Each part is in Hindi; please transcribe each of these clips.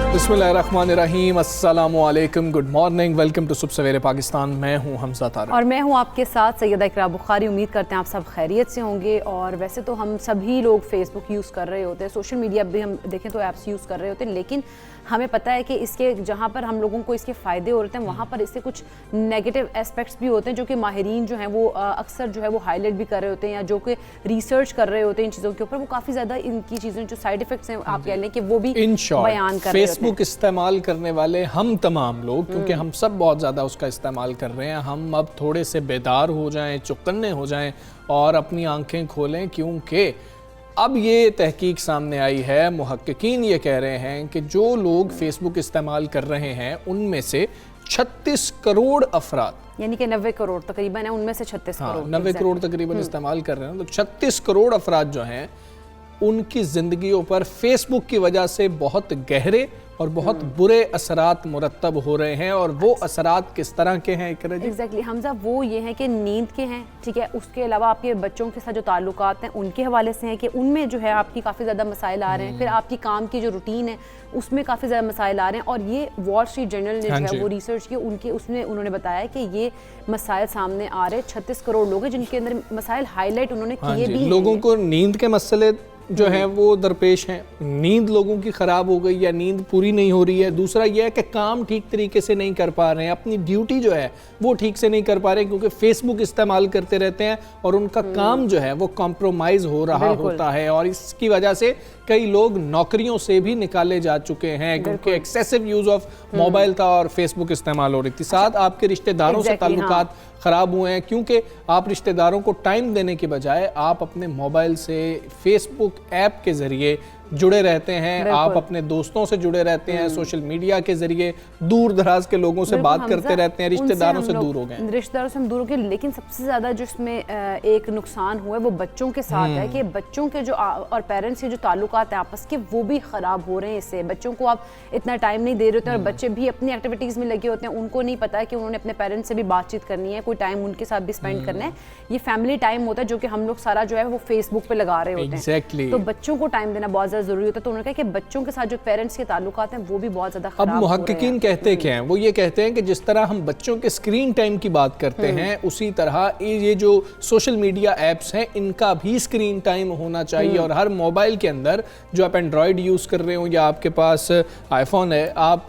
बिस्मिल्लाहिर्रहमानिर्रहीम, अस्सलामुअलैकुम, गुड मॉर्निंग, वेलकम टू सुबह सवेरे पाकिस्तान। मैं हूं हमजा तारिक और मैं हूं आपके साथ सैयदा इकरा बुखारी। उम्मीद करते हैं आप सब खैरियत से होंगे। और वैसे तो हम सभी लोग फेसबुक यूज़ कर रहे होते हैं, सोशल मीडिया भी हम देखें तो ऐप्स यूज़ कर रहे होते हैं, लेकिन हमें पता है कि इसके जहाँ पर हम लोगों को इसके फ़ायदे होते हैं वहाँ पर इससे कुछ नेगेटिव एस्पेक्ट्स भी होते हैं, जो कि माहिरीन जो हैं वो अक्सर जो है वो हाईलाइट भी कर रहे होते हैं, या जो कि रिसर्च कर रहे होते हैं इन चीज़ों के ऊपर, वो काफ़ी ज़्यादा इनकी चीज़ें जो साइड इफ़ेक्ट्स हैं आप कह लें कि वो भी बयान कर रहे होते हैं। फेसबुक इस्तेमाल करने वाले हम तमाम लोग, क्योंकि हम सब बहुत ज़्यादा उसका इस्तेमाल कर रहे हैं, हम अब थोड़े से बेदार हो जाएं, चौकन्ने हो जाएं और अपनी आंखें खोलें, क्योंकि अब ये तहकीक सामने आई है, मुहक्किकीन ये कह रहे हैं कि जो लोग फेसबुक इस्तेमाल कर रहे हैं उनमें से 36 करोड़ अफराद, यानी कि 90 करोड़ तकरीबन है, उनमें से 36 करोड़ 90 करोड़ तकरीबन इस्तेमाल कर रहे हैं, तो 36 करोड़ अफराद जो हैं उनकी ज़िंदगियों पर फेसबुक की वजह से बहुत गहरे और बहुत बुरे असरात मुरतब हो रहे हैं। और वो असरात किस तरह के हैं इकरा जी? एग्जैक्टली हमजा, वो ये हैं कि नींद के हैं, ठीक है। उसके अलावा आपके बच्चों के साथ जो ताल्लुकात हैं उनके हवाले से हैं कि उनमें जो है आपकी काफ़ी ज़्यादा मसाइल आ रहे हैं। फिर आपकी काम की जो रूटीन है उसमें काफ़ी ज़्यादा मसाइल आ रहे हैं। और ये वॉल स्ट्रीट जर्नल ने जो है वो रिसर्च की, उन्होंने बताया कि ये मसाइल सामने आ रहे हैं। 36 करोड़ लोग हैं जिनके अंदर मसाइल हाईलाइट उन्होंने किए भी। लोगों को नींद के मसले जो है वो दरपेश हैं, नींद लोगों की ख़राब हो गई या नींद पूरी नहीं हो रही है। दूसरा यह है कि काम ठीक तरीके से नहीं कर पा रहे हैं, अपनी ड्यूटी जो है वो ठीक से नहीं कर पा रहे हैं, क्योंकि फेसबुक इस्तेमाल करते रहते हैं और उनका काम जो है वो कॉम्प्रोमाइज़ हो रहा होता है। और इसकी वजह से कई लोग नौकरियों से भी निकाले जा चुके हैं, क्योंकि एक्सेसिव यूज़ ऑफ मोबाइल था और फेसबुक इस्तेमाल हो रही थी। साथ आपके रिश्तेदारों से ताल्लुकात ख़राब हुए हैं, क्योंकि आप रिश्तेदारों को टाइम देने के बजाय आप अपने मोबाइल से फेसबुक ऐप के ज़रिए जुड़े रहते हैं, आप अपने दोस्तों से जुड़े रहते हैं, सोशल मीडिया के जरिए दूर दराज के लोगों से बात करते रहते हैं, रिश्तेदारों से दूर हो गए। रिश्तेदारों से हम दूर हो गए, लेकिन सबसे ज़्यादा जो इसमें एक नुकसान हुआ है वो बच्चों के साथ है कि बच्चों के जो और पेरेंट्स के जो ताल्लुकात हैं आपस के, वो भी ख़राब हो रहे हैं इससे। बच्चों को आप इतना टाइम नहीं दे रहे होते और बच्चे भी अपनी एक्टिविटीज़ में लगे होते हैं, उनको नहीं पता है कि उन्होंने अपने पेरेंट्स से भी बातचीत करनी है, कोई टाइम उनके साथ भी स्पेंड करना है। ये फैमिली टाइम होता है जो कि हम लोग सारा जो है वो फेसबुक पे लगा रहे होते हैं। तो बच्चों को टाइम देना बहुत ज़्यादा ज़रूरी होता है। तो उन्होंने कहा कि बच्चों के साथ जो पेरेंट्स के ताल्लुकात हैं वो भी बहुत ज़्यादा खराब हो रहे हैं। अब मुहक्किकीन कहते क्या हैं, वो ये कहते हैं कि जिस तरह हम बच्चों के स्क्रीन टाइम की बात करते हैं, उसी तरह ये जो सोशल मीडिया ऐप्स हैं इनका भी स्क्रीन टाइम होना चाहिए। और हर मोबाइल के अंदर, जो आप एंड्रॉयड यूज़ कर रहे हो या आपके पास आईफोन है, आप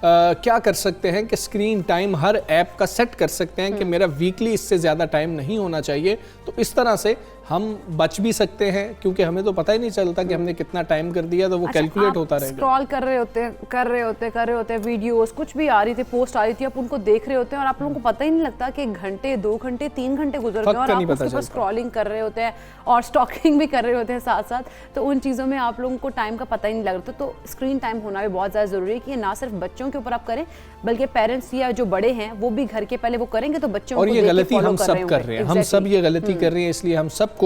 क्या कर सकते हैं कि स्क्रीन टाइम हर ऐप का सेट कर सकते हैं कि मेरा वीकली इससे ज़्यादा टाइम नहीं होना चाहिए। तो इस तरह से हम बच भी सकते हैं, क्योंकि हमें तो पता ही नहीं चलता कि हमने कितना टाइम कर दिया, तो वो कैलकुलेट होता रहेगा। स्क्रॉल कर रहे होते हैं वीडियोस कुछ भी आ रही थी, पोस्ट आ रही थी, आप उनको देख रहे होते हैं और आप लोगों को पता ही नहीं लगता कि घंटे 2 घंटे 3 घंटे गुजर गए और आप उसके ऊपर स्क्रॉलिंग कर रहे होते हैं और स्टॉकिंग भी कर रहे होते हैं साथ साथ। तो उन चीज़ों में आप लोगों को टाइम का पता ही नहीं लग रहा। तो स्क्रीन टाइम होना भी बहुत ज़्यादा ज़रूरी है कि ना सिर्फ बच्चों के ऊपर आप करें, बल्कि पेरेंट्स या जो बड़े हैं वो भी घर के पहले वो करेंगे तो बच्चों को। और ये गलती हम सब कर रहे हैं, हम सब ये गलती कर रहे हैं, इसलिए हम सबको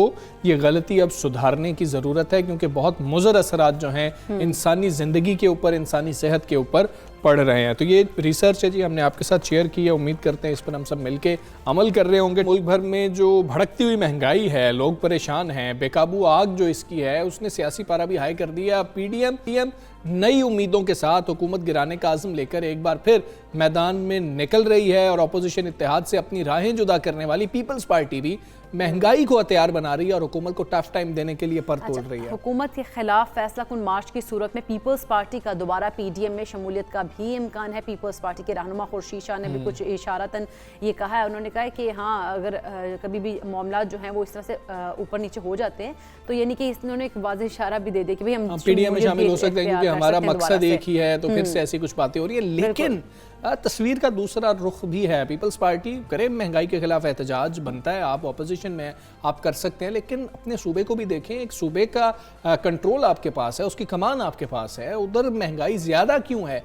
ये गलती अब सुधारने की ज़रूरत है, क्योंकि बहुत मुज़र असरात जो हैं इंसानी ज़िंदगी के ऊपर, इंसानी सेहत के ऊपर पढ़ रहे हैं। तो ये रिसर्च है जी, हमने आपके साथ शेयर की है, उम्मीद करते हैं इस पर हम सब मिलके अमल कर रहे होंगे। मुल्क भर में जो भड़कती हुई महंगाई है, लोग परेशान हैं, बेकाबू आग जो इसकी है उसने सियासी पारा भी हाई कर दिया। पीडीएम नई उम्मीदों के साथ हुकूमत गिराने का आज़म लेकर एक बार फिर मैदान में निकल रही है और अपोजिशन इत्तेहाद से अपनी राहें जुदा करने वाली पीपल्स पार्टी भी महंगाई को हथियार बना रही है और हुकूमत को टफ टाइम देने के लिए पर तोड़ रही है। हुकूमत के खिलाफ फैसला कुन मार्च की सूरत में पीपल्स पार्टी का दोबारा पीडीएम में शमूलियत का भी इम्कान है। पीपल्स पार्टी के रहनुमा खुर्शीद शाह ने भी कुछ इशारतन ये कहा है। उन्होंने कहा है कि हाँ, अगर कभी भी मामला जो हैं वो इस तरह से ऊपर नीचे हो जाते हैं तो यानी कि इन्होंने एक वाज़ेह इशारा भी दे दिया कि भाई हम पीडीएम में शामिल हो सकते हैं, क्योंकि हमारा मकसद एक ही है। तो फिर से ऐसी कुछ बातें हो रही है, लेकिन तस्वीर का दूसरा रुख भी है। पीपल्स पार्टी करे महंगाई के खिलाफ एहतजाज बनता है, आप ऑपोजिशन में आप कर सकते हैं, लेकिन अपने सूबे को भी देखें। एक सूबे का कंट्रोल आपके पास है, उसकी कमान आपके पास है, उधर महंगाई ज़्यादा क्यों है?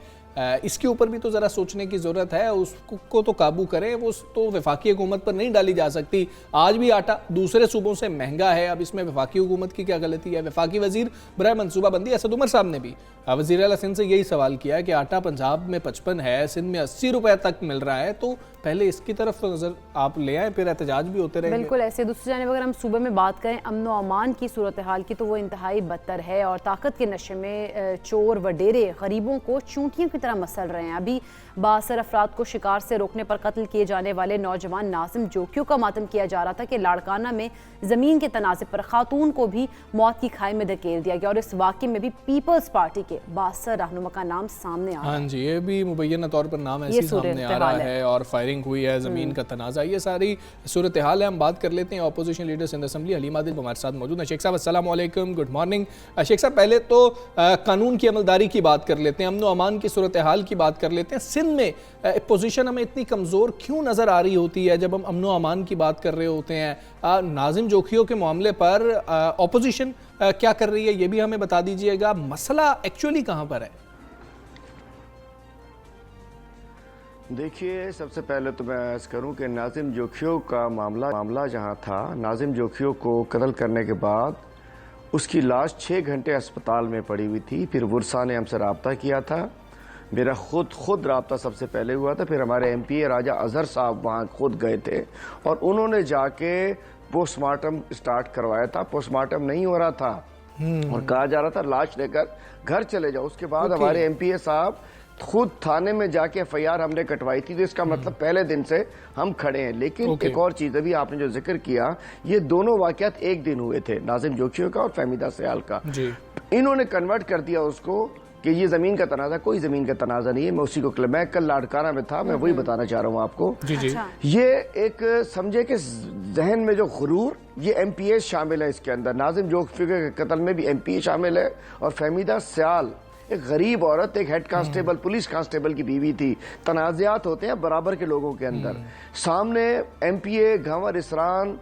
इसके ऊपर भी तो ज़रा सोचने की ज़रूरत है, उसको तो काबू करें। वो तो वफाकी हुकूमत पर नहीं डाली जा सकती। आज भी आटा दूसरे सूबों से महंगा है, अब इसमें वफाकी हुकूमत की क्या गलती है? वफाकी वजीर बराए मनसूबाबंदी असद उमर साहब ने भी वज़ीर आला सिंध से यही सवाल किया है कि आटा पंजाब में 55 है, सिंध में 80 रुपए तक मिल रहा है, तो पहले इसकी तरफ नजर आप ले आए, फिर एहतजाज भी होते रहेंगे। बिल्कुल ऐसे। दूसरी जानिब अगर हम सूबे में बात करें अमन व अमान की सूरत हाल की, तो वो इंतहाई बदतर है और ताकत के नशे में चोर वडेरे गरीबों को चूंटियों की तरह मसल रहे हैं। अभी बासर अफराद को शिकार से रोकने पर कत्ल किए जाने वाले नौजवान नाजिम जोखियों का मातम किया जा रहा था कि लाड़काना में ज़मीन के तनाज़े पर खातून को भी मौत की खाई में धकेल दिया गया और इस वाक़े में भी पीपल्स पार्टी के बासर रहनुमा का नाम सामने आ रहा है। हाँ जी, ये भी मुबैना तौर पर नाम ऐसे सामने आ रहा है और फायरिंग हुई है, ज़मीन का तनाज़ा, ये सारी सूरत हाल है। हम बात कर लेते हैं opposition leader Sindh assembly Halima Adil हमारे साथ मौजूद हैं। शेख साहब अस्सलाम वालेकुम, गुड मॉर्निंग। शेख साहब पहले तो कानून की अमलदारी की बात कर लेते हैं, अमन व अमान की सूरत हाल की बात कर लेते हैं। सिंध में पोजीशन हमें इतनी कमज़ोर क्यों नज़र आ रही होती है जब हम अमन व अमान की बात कर रहे होते हैं? नाजिम जोखियों के मामले पर अपोजिशन क्या कर रही है, ये भी हमें बता दीजिएगा। मसला एक्चुअली कहाँ पर है? देखिए, सबसे पहले तो मैं अर्ज करूं कि नाजिम जोखियों का मामला जहां था, नाजिम जोखियों को कत्ल करने के बाद उसकी लाश 6 घंटे अस्पताल में पड़ी हुई थी। फिर वर्सा ने हमसे रब्ता किया था, मेरा खुद रब्ता सबसे पहले हुआ था। फिर हमारे MPA राजा अजहर साहब वहाँ खुद गए थे और उन्होंने जाके पोस्टमार्टम स्टार्ट करवाया था। पोस्टमार्टम नहीं हो रहा था और कहा जा रहा था लाश लेकर घर चले जाओ। उसके बाद हमारे MPA साहब खुद थाने में जाके FIR हमने कटवाई थी। तो इसका मतलब पहले दिन से हम खड़े हैं। लेकिन एक और चीज, अभी आपने जो जिक्र किया, ये दोनों वाकयात एक दिन हुए थे, नाजिम जोखियों का और फहमीदा सयाल का। इन्होंने कन्वर्ट कर दिया उसको कि ये जमीन का तनाजा, कोई जमीन का तनाजा नहीं है। मैं उसी को, मैं कल लाड़काना में था, मैं वही बताना चाह रहा हूँ आपको। ये एक समझे कि जहन में जो गुरूर, ये MPA शामिल है इसके अंदर। नाजिम जोखियों के कत्ल में भी MPA शामिल है और फहमीदा सयाल एक गरीब औरत, एक हेड कांस्टेबल, पुलिस कांस्टेबल की बीवी थी। तनाज़ात होते हैं बराबर के लोगों के अंदर। सामने MPA घंवर इसरान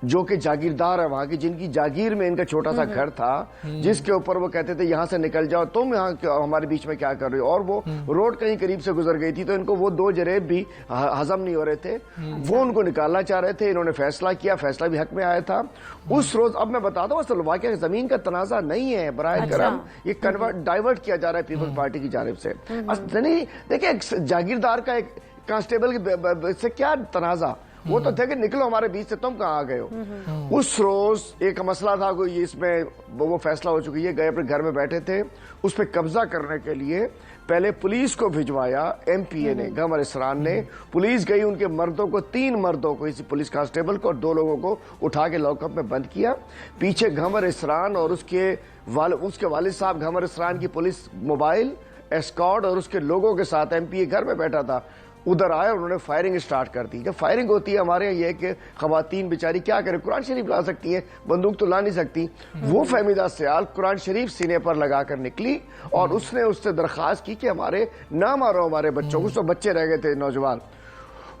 जो कि जागीरदार है वहां की, जिनकी जागीर में इनका छोटा सा घर था, जिसके ऊपर वो कहते थे यहाँ से निकल जाओ, तुम यहाँ हमारे बीच में क्या कर रहे हो। और वो रोड कहीं करीब से गुजर गई थी, तो इनको वो 2 जरेब भी हजम नहीं हो रहे थे। वो उनको निकालना चाह रहे थे। इन्होंने फैसला किया, फैसला भी हक में आया था उस रोज। अब मैं बताता हूँ, असल वाकया जमीन का तनाजा नहीं है बराए करम, ये डाइवर्ट किया जा रहा है पीपल्स पार्टी की जानिब से। नहीं, देखिए, जागीरदार का एक कांस्टेबल से क्या तनाजा, वो तो थे कि निकलो हमारे बीच से, तुम कहाँ आ गए हो। उस रोज एक मसला था, कोई इसमें वो फैसला हो चुकी है, गए अपने घर में बैठे थे। उस पर कब्जा करने के लिए पहले पुलिस को भिजवाया MPA ने, घंवर इसरान ने। पुलिस गई, उनके मर्दों को, 3 मर्दों को, इसी पुलिस कांस्टेबल को और 2 लोगों को उठा के लॉकअप में बंद किया। पीछे घंवर इसरान और उसके वालिद साहब, घंवर इसरान की पुलिस मोबाइल एस्कॉर्ट और उसके लोगों के साथ MPA घर में बैठा था। उधर आए और उन्होंने फायरिंग स्टार्ट कर दी। जब फायरिंग होती है हमारे यहाँ, ये कि खवातीन बेचारी क्या करें, कुरान शरीफ ला सकती हैं, बंदूक तो ला नहीं सकती। वो फहमीदा सयाल कुरान शरीफ सीने पर लगाकर निकली और उसने उससे दरख्वास्त की कि हमारे ना मारो हमारे बच्चों को। तो बच्चे रह गए थे, नौजवान।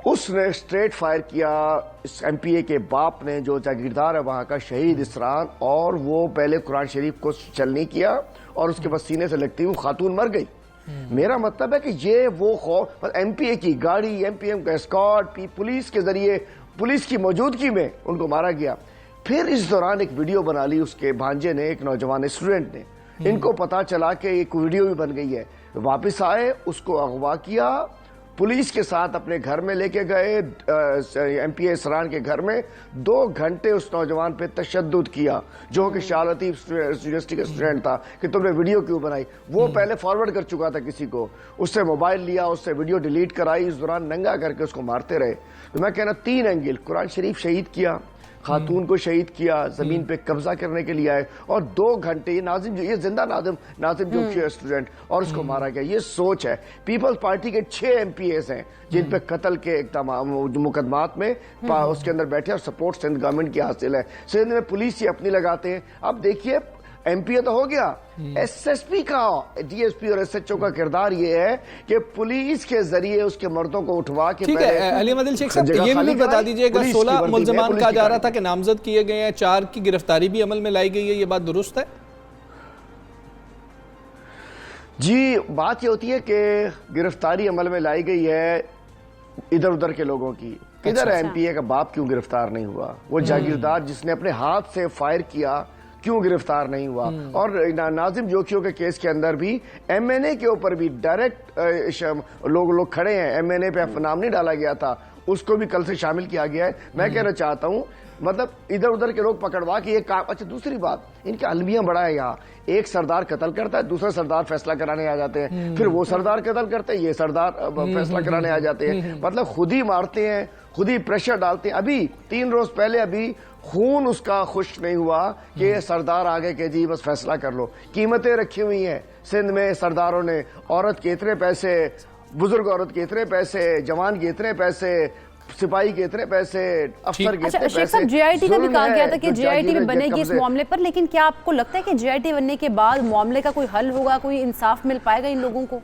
उसने स्ट्रेट फायर किया इस MPA के बाप ने, जो जागीरदार है वहां का, शहीद इसरान, और वो पहले कुरान शरीफ को चल नहीं किया और उसके बाद सीने से लगती हुई खातून मर गई। मेरा मतलब है कि ये वो MPA की गाड़ी, MPM का एस्कॉर्ट, पुलिस के जरिए, पुलिस की मौजूदगी में उनको मारा गया। फिर इस दौरान एक वीडियो बना ली उसके भांजे ने, एक नौजवान स्टूडेंट ने। इनको पता चला कि एक वीडियो भी बन गई है। वापस आए, उसको अगवा किया, पुलिस के साथ अपने घर में लेके गए, MPA इसरान के घर में। 2 घंटे उस नौजवान पे तशद्दुद किया, जो कि शाह लतीफ यूनिवर्सिटी का स्टूडेंट था, कि तुमने वीडियो क्यों बनाई। वो पहले फॉरवर्ड कर चुका था किसी को, उससे मोबाइल लिया, उससे वीडियो डिलीट कराई, इस दौरान नंगा करके उसको मारते रहे। तो मैं कहना 3 एंगल, कुरान शरीफ शहीद किया, खातून को शहीद किया, जमीन पे कब्जा करने के लिए आए, और 2 घंटे ये जिंदा नाजिम जोखिया स्टूडेंट, और उसको मारा गया। ये सोच है। पीपल्स पार्टी के 6 MPAs हैं जिन पे कत्ल के मुकदमात में उसके अंदर बैठे, और सपोर्ट सिंध गवर्नमेंट की हासिल है। सिंध में पुलिस ही अपनी लगाते हैं। अब देखिए, MPA तो हो गया, SSP का, DSP और SHO का किरदार ये है कि पुलिस के जरिए उसके मर्दों को उठवा के, ठीक है अली मदिल शेख साहब, ये भी बता दीजिएगा, 16 मुल्ज़मान कहा जा रहा था कि नामजद किए गए हैं, 4 की गिरफ्तारी भी अमल में लाई गई है, ये बात दुरुस्त है? जी, बात ये होती है कि गिरफ्तारी अमल में लाई गई है इधर उधर के लोगों की। इधर एमपीए का बाप क्यों गिरफ्तार नहीं हुआ? वो जागीरदार जिसने अपने हाथ से फायर किया क्यों गिरफ्तार नहीं हुआ? और नाजिम जोखियों के केस के अंदर भी एमएनए के ऊपर भी डायरेक्ट लोग खड़े हैं। एमएनए पे नाम नहीं डाला गया था, उसको भी कल से शामिल किया गया है। मैं कहना चाहता हूं मतलब इधर उधर के लोग पकड़वा के ये काम। अच्छा, दूसरी बात, इनके अलमियां बड़ा है यहाँ। एक सरदार कत्ल करता है, दूसरा सरदार फैसला कराने आ जाते हैं, फिर वो सरदार कत्ल करते हैं, ये सरदार फैसला कराने आ जाते हैं। मतलब खुद ही मारते हैं, खुद ही प्रेशर डालते हैं। अभी 3 रोज पहले अभी खून उसका खुश्क नहीं हुआ कि ये सरदार आगे के जी बस फैसला कर लो। कीमतें रखी हुई हैं सिंध में सरदारों ने, औरत के इतने पैसे, बुजुर्ग औरत के इतने पैसे, जवान के इतने पैसे, सिपाही के इतने पैसे, अफसर के इतने पैसे। जीआईटी का भी कहा गया था कि जीआईटी भी बनेगी इस मामले पर, लेकिन क्या आपको लगता है कि जीआईटी बनने के बाद मामले का कोई हल होगा, कोई इंसाफ मिल पाएगा इन लोगों को?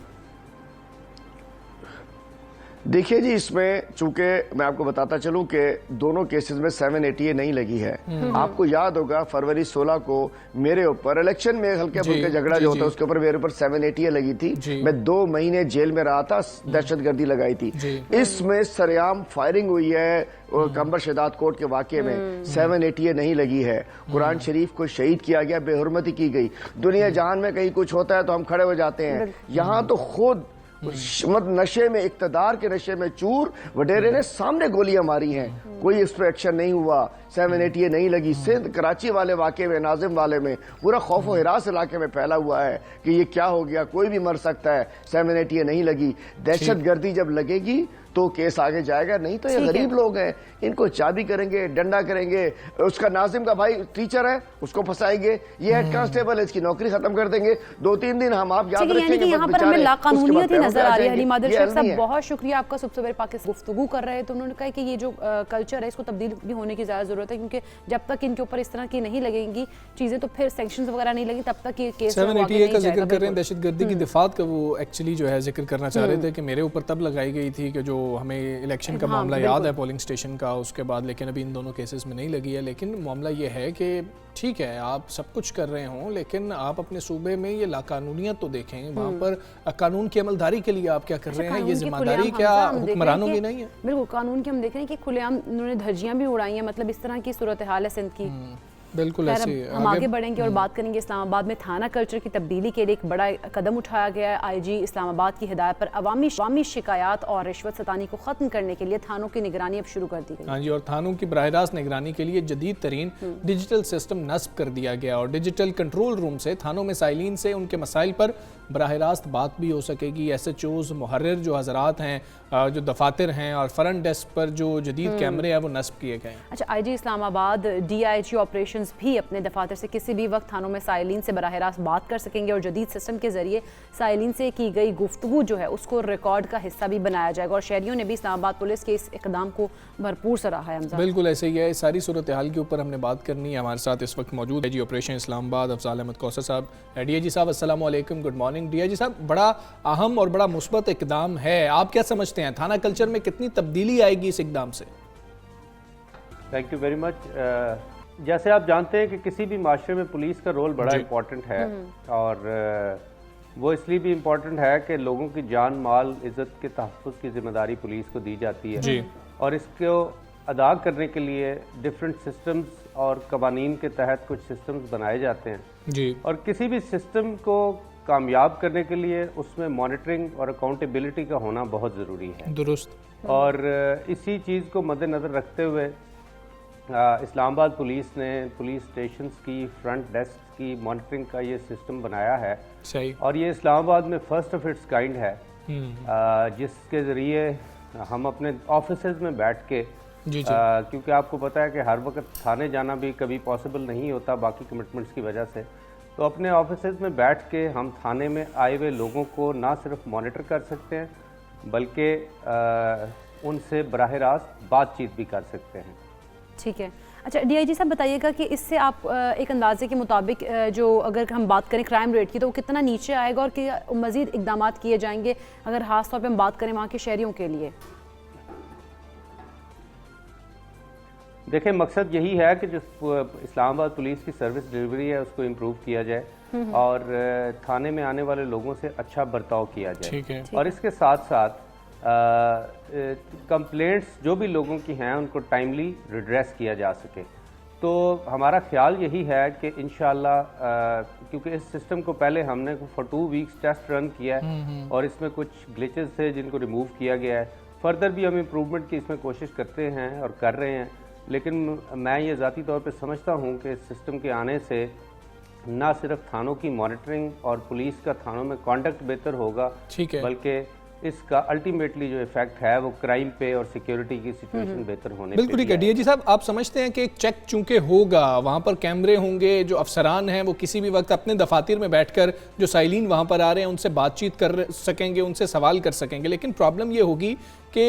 देखिए जी, इसमें चूंकि मैं आपको बताता चलूं कि दोनों केसेस में 780 नहीं लगी है। आपको याद होगा फरवरी 16 को मेरे ऊपर इलेक्शन में हल्के फुल्के झगड़ा जो होता है उसके ऊपर मेरे ऊपर 780 लगी थी। मैं 2 महीने जेल में रहा था, दहशतगर्दी लगाई थी। इसमें सरेआम फायरिंग हुई है कंबर शहदाद कोर्ट के वाकये में। 780 नहीं लगी है। कुरान शरीफ को शहीद किया गया, बेहुरमती की गई। दुनिया जहान में कहीं कुछ होता है तो हम खड़े हो जाते हैं, यहाँ तो खुद नशे में, इक्तदार के नशे में चूर वडेरे ने सामने गोलियां मारी हैं, कोई इस पर एक्शन नहीं हुआ। 780 नहीं लगी। सिंध कराची वाले वाकये में, नाजिम वाले में पूरा खौफ व हिरास इलाके में फैला हुआ है कि ये क्या हो गया, कोई भी मर सकता है। 780 नहीं लगी। दहशतगर्दी जब लगेगी तो केस आगे जाएगा, नहीं तो ये गरीब लोग हैं, इनको चाबी करेंगे, डंडा करेंगे। उसका नाजिम का भाई टीचर है, उसको फंसाएंगे। ये हेड कांस्टेबल है, इसकी नौकरी खत्म कर देंगे। 2-3 दिन हम आप याद रखेंगे। यहाँ पर हमें लाकानूनियत ही नजर आ रही है। हलीम आदिल शेख साहब, बहुत शुक्रिया आपका। सुबह सवेरे पाकिस्तान गुफ्तगू कर रहे हैं तो उन्होंने कहा कि ये जो कल्चर है इसको तब्दील भी होने की ज्यादा जरूरत है, क्योंकि जब तक इनके ऊपर इस तरह की नहीं लगेंगी चीजें, तो फिर सैंक्शंस वगैरह नहीं लगेंगी, तब तक ये केस 780 का जिक्र कर रहे हैं, दहशतगर्दी की दिफात का वो एक्चुअली जो है जिक्र करना चाह रहे थे कि मेरे ऊपर तब लगाई गई थी कि जो हमें इलेक्शन का मामला याद है पोलिंग स्टेशन का, उसके बाद लेकिन अभी इन दोनों केसेस में नहीं लगी है। लेकिन मामला ये है कि ठीक है आप सब कुछ कर रहे हों, लेकिन आप अपने सूबे में ये लाकानूनियत तो देखें, वहाँ पर कानून की अमलदारी के लिए आप क्या कर रहे हैं, ये जिम्मेदारी क्या हुक्मरानों की नहीं है? बिल्कुल, कानून की हम देख रहे हैं कि खुलेआम उन्होंने धज्जियां भी उड़ाई हैं। मतलब इस तरह की सूरत हाल है सिंध की। बिल्कुल ऐसे हम आगे बढ़ेंगे और बात करेंगे। इस्लामाबाद में थाना कल्चर की तब्दीली के लिए एक बड़ा कदम उठाया गया है। आईजी इस्लामाबाद की हिदायत पर अवामी शिकायत और रिश्वत सतानी को खत्म करने के लिए थानों की निगरानी अब शुरू कर दी गई। हाँ जी, और थानों की बराह रास्त निगरानी के लिए जदीद तरीन डिजिटल सिस्टम नस्ब कर दिया गया और डिजिटल कंट्रोल रूम से थानों में साइलिन से उनके मसाइल पर बराह रास्त बात भी हो सकेगी। SHOs, मुहर्रिर जो हजरात हैं, जो दफातर हैं, और फ्रंट डेस्क पर जो जदीद कैमरे हैं वो नस्ब किए गए हैं। अच्छा, आईजी इस्लामाबाद DIG ऑपरेशंस भी अपने दफातर से किसी भी वक्त थानों में साइलिन से बराह रास्त बात कर सकेंगे और जदीद सिस्टम के जरिए साइलिन से की गई गुफ्तगू जो है उसको रिकॉर्ड का हिस्सा भी बनाया जाएगा। और शहरियों ने भी इस्लामाबाद पुलिस के इस इकदाम को भरपूर सराहा है। बिल्कुल ऐसे ही है। सारी सूरत हाल के ऊपर हमने बात करनी है। हमारे साथ इस वक्त मौजूद है जी ऑपरेशन इस्लामाबाद अफजाल अहमद कौसर साहब। DIG साहब अस्सलाम वालेकुम, गुड मॉर्निंग। DIG साहब, बड़ा अहम और बड़ा मुस्बत इकदाम है, आप क्या समझते हैं थाना कल्चर में कितनी तब्दीली आएगी इस इकदाम से? Thank you very much. जैसे आप जानते हैं कि किसी भी माशरे में पुलिस का रोल बड़ा इम्पॉर्टेंट है, और वो इसलिए भी इम्पॉर्टेंट है कि लोगों की जान माल इज़्ज़त के तहफ़्फ़ुज़ की जिम्मेदारी पुलिस को दी जाती है जी। और इसको अदा करने के लिए डिफरेंट सिस्टम्स और कवानीन के तहत कुछ सिस्टम्स बनाए जाते हैं जी। और किसी भी सिस्टम को कामयाब करने के लिए उसमें मॉनिटरिंग और अकाउंटेबिलिटी का होना बहुत ज़रूरी है। दुरुस्त। और इसी चीज़ को मद्देनज़र रखते हुए इस्लामाबाद पुलिस ने पुलिस स्टेशंस की फ्रंट डेस्क की मॉनिटरिंग का ये सिस्टम बनाया है। सही। और ये इस्लामाबाद में फर्स्ट ऑफ इट्स काइंड है, जिसके ज़रिए हम अपने ऑफिसेज में बैठ के क्योंकि आपको पता है कि हर वक्त थाने जाना भी कभी पॉसिबल नहीं होता बाकी कमिटमेंट्स की वजह से, तो अपने ऑफिसेज में बैठ के हम थाने में आए हुए लोगों को ना सिर्फ मॉनिटर कर सकते हैं बल्कि उनसे बराह रास्त बातचीत भी कर सकते हैं। ठीक है। अच्छा, DIG साहब बताइएगा कि इससे आप एक अंदाजे के मुताबिक जो अगर हम बात करें क्राइम रेट की तो वो कितना नीचे आएगा और क्या मज़ीद इकदाम किए जाएंगे अगर खास तौर पे हम बात करें वहाँ के शहरियों के लिए? देखिए, मकसद यही है कि जो इस्लामाबाद पुलिस की सर्विस डिलीवरी है उसको इम्प्रूव किया जाए। और थाने में आने वाले लोगों से अच्छा बर्ताव किया जाए। ठीक है। और इसके साथ साथ कंप्लेंट्स जो भी लोगों की हैं उनको टाइमली रिड्रेस किया जा सके। तो हमारा ख्याल यही है कि इंशाल्लाह क्योंकि इस सिस्टम को पहले हमने फॉर 2 वीक्स टेस्ट रन किया है और इसमें कुछ ग्लिचेस थे जिनको रिमूव किया गया है। फर्दर भी हम इम्प्रूवमेंट की इसमें कोशिश करते हैं और कर रहे हैं, लेकिन मैं ये ज़ाती तौर पे समझता हूँ कि इस सिस्टम के आने से ना सिर्फ थानों की मॉनिटरिंग और पुलिस का थानों में कॉन्डक्ट बेहतर होगा, ठीक है, बल्कि इसका अल्टीमेटली जो इफेक्ट है वो क्राइम पे और सिक्योरिटी की सिचुएशन बेहतर होने पे बिल्कुल ठीक है। डीआईजी साहब, आप समझते हैं कि एक चेक चूंकि होगा, वहाँ पर कैमरे होंगे, जो अफसरान हैं वो किसी भी वक्त अपने दफातर में बैठकर जो साइलिन वहाँ पर आ रहे हैं उनसे बातचीत कर सकेंगे, उनसे सवाल कर सकेंगे, लेकिन प्रॉब्लम ये होगी कि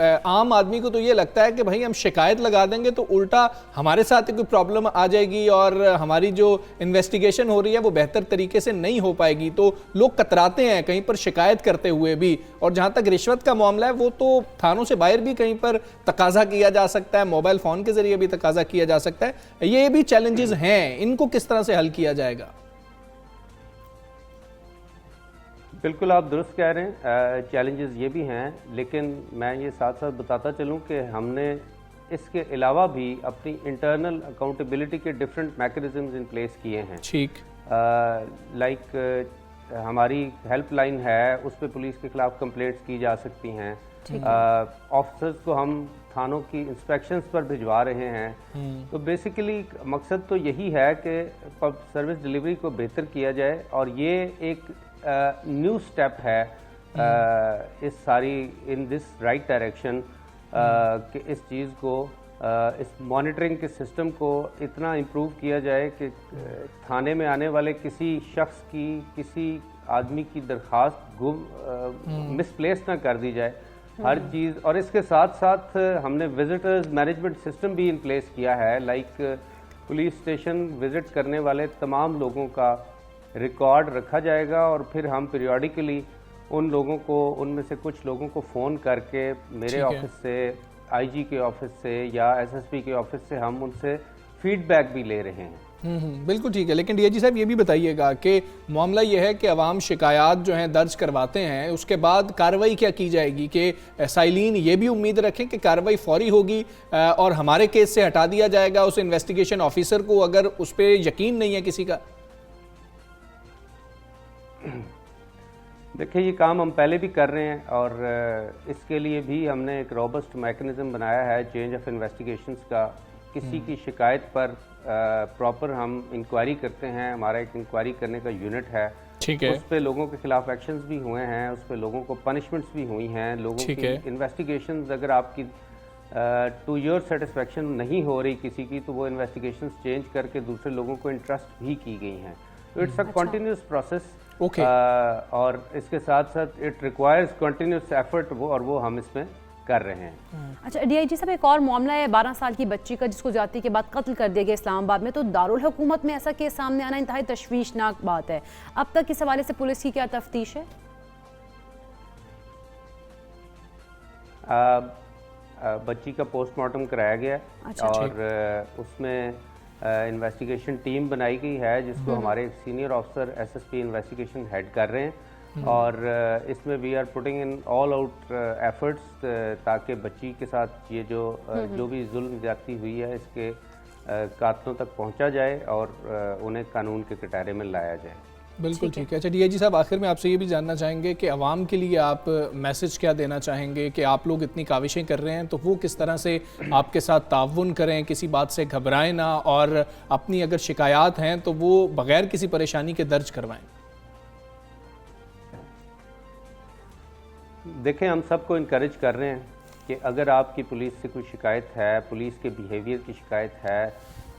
आम आदमी को तो ये लगता है कि भाई हम शिकायत लगा देंगे तो उल्टा हमारे साथ कोई प्रॉब्लम आ जाएगी और हमारी जो इन्वेस्टिगेशन हो रही है वो बेहतर तरीके से नहीं हो पाएगी। तो लोग कतराते हैं कहीं पर शिकायत करते हुए भी। और जहाँ तक रिश्वत का मामला है वो तो थानों से बाहर भी कहीं पर तकाजा किया जा सकता है, मोबाइल फ़ोन के ज़रिए भी तकाजा किया जा सकता है। ये भी चैलेंजेस हैं, इनको किस तरह से हल किया जाएगा? बिल्कुल आप दुरुस्त कह रहे हैं, चैलेंजेस ये भी हैं, लेकिन मैं ये साथ साथ बताता चलूं कि हमने इसके अलावा भी अपनी इंटरनल अकाउंटेबिलिटी के डिफरेंट मैकेनिज्म्स इन प्लेस किए हैं। ठीक, लाइक हमारी हेल्पलाइन है, उस पर पुलिस के खिलाफ कंप्लेंट्स की जा सकती हैं। ऑफिसर्स को हम थानों की इंस्पेक्शंस पर भिजवा रहे हैं। तो बेसिकली मकसद तो यही है कि सर्विस डिलीवरी को बेहतर किया जाए और ये एक न्यू स्टेप है इस सारी इन दिस राइट डायरेक्शन कि इस चीज़ को इस मॉनिटरिंग के सिस्टम को इतना इम्प्रूव किया जाए कि थाने में आने वाले किसी शख्स की, किसी आदमी की दरख्वास्त मिसप्लेस ना कर दी जाए हर चीज़। और इसके साथ साथ हमने विजिटर्स मैनेजमेंट सिस्टम भी इन प्लेस किया है। लाइक पुलिस स्टेशन विजिट करने वाले तमाम लोगों का रिकॉर्ड रखा जाएगा और फिर हम पीरियोडिकली उन लोगों को, उनमें से कुछ लोगों को फ़ोन करके मेरे ऑफिस से, आईजी के ऑफिस से या एसएसपी के ऑफिस से हम उनसे फीडबैक भी ले रहे हैं। बिल्कुल ठीक है। लेकिन डीआईजी साहब ये भी बताइएगा कि मामला ये है कि अवाम शिकायत जो हैं दर्ज करवाते हैं, उसके बाद कार्रवाई क्या की जाएगी? कि साइलिन ये भी उम्मीद रखें कि कार्रवाई फौरी होगी और हमारे केस से हटा दिया जाएगा उस इन्वेस्टिगेशन ऑफिसर को अगर उस पर यकीन नहीं है किसी का? देखिए, ये काम हम पहले भी कर रहे हैं और इसके लिए भी हमने एक रोबस्ट मैकेनिज्म बनाया है चेंज ऑफ इन्वेस्टिगेशंस का। किसी की शिकायत पर प्रॉपर हम इंक्वायरी करते हैं, हमारा एक इंक्वायरी करने का यूनिट है। ठीक है। उस पे लोगों के खिलाफ एक्शंस भी हुए हैं, उस पे लोगों को पनिशमेंट्स भी हुई हैं। लोगों की इन्वेस्टिगेशंस अगर आपकी टू योर सेटिस्फेक्शन नहीं हो रही किसी की, तो वो इन्वेस्टिगेशंस चेंज करके दूसरे लोगों को इंटरेस्ट भी की गई हैं। तो इट्स अ कंटिन्यूस प्रोसेस। और इसके साथ साथ इट रिक्वायर्स कंटिन्यूस एफर्ट, वो हम इसमें कर रहे हैं। अच्छा डीआईजी साहब, एक और मामला है 12 साल की बच्ची का जिसको ज्यादती के बाद कत्ल कर दिया गया इस्लामाबाद में। तो दारुल हुकूमत में ऐसा केस सामने आना इंतहाई तशवीशनाक बात है। अब तक इस हवाले से पुलिस की क्या तफ्तीश है? बच्ची का पोस्टमार्टम कराया गया। अच्छा, और उसमें इन्वेस्टिगेशन टीम बनाई गई है जिसको हमारे senior officer SSP investigation head कर रहे हैं। और इसमें we are putting in all out efforts ताकि बच्ची के साथ ये जो भी जुल्म ज्यादती हुई है इसके कातलों तक पहुंचा जाए और उन्हें कानून के कटहरे में लाया जाए। बिल्कुल ठीक है। अच्छा डीआईजी साहब, आखिर में आपसे ये भी जानना चाहेंगे कि आवाम के लिए आप मैसेज क्या देना चाहेंगे कि आप लोग इतनी काविशें कर रहे हैं तो वो किस तरह से आपके साथ ताउन करें, किसी बात से घबराएं ना और अपनी अगर शिकायत हैं तो वो बगैर किसी परेशानी के दर्ज करवाएं? देखें, हम सबको इनकरेज कर रहे हैं कि अगर आपकी पुलिस से कोई शिकायत है, पुलिस के बिहेवियर की शिकायत है,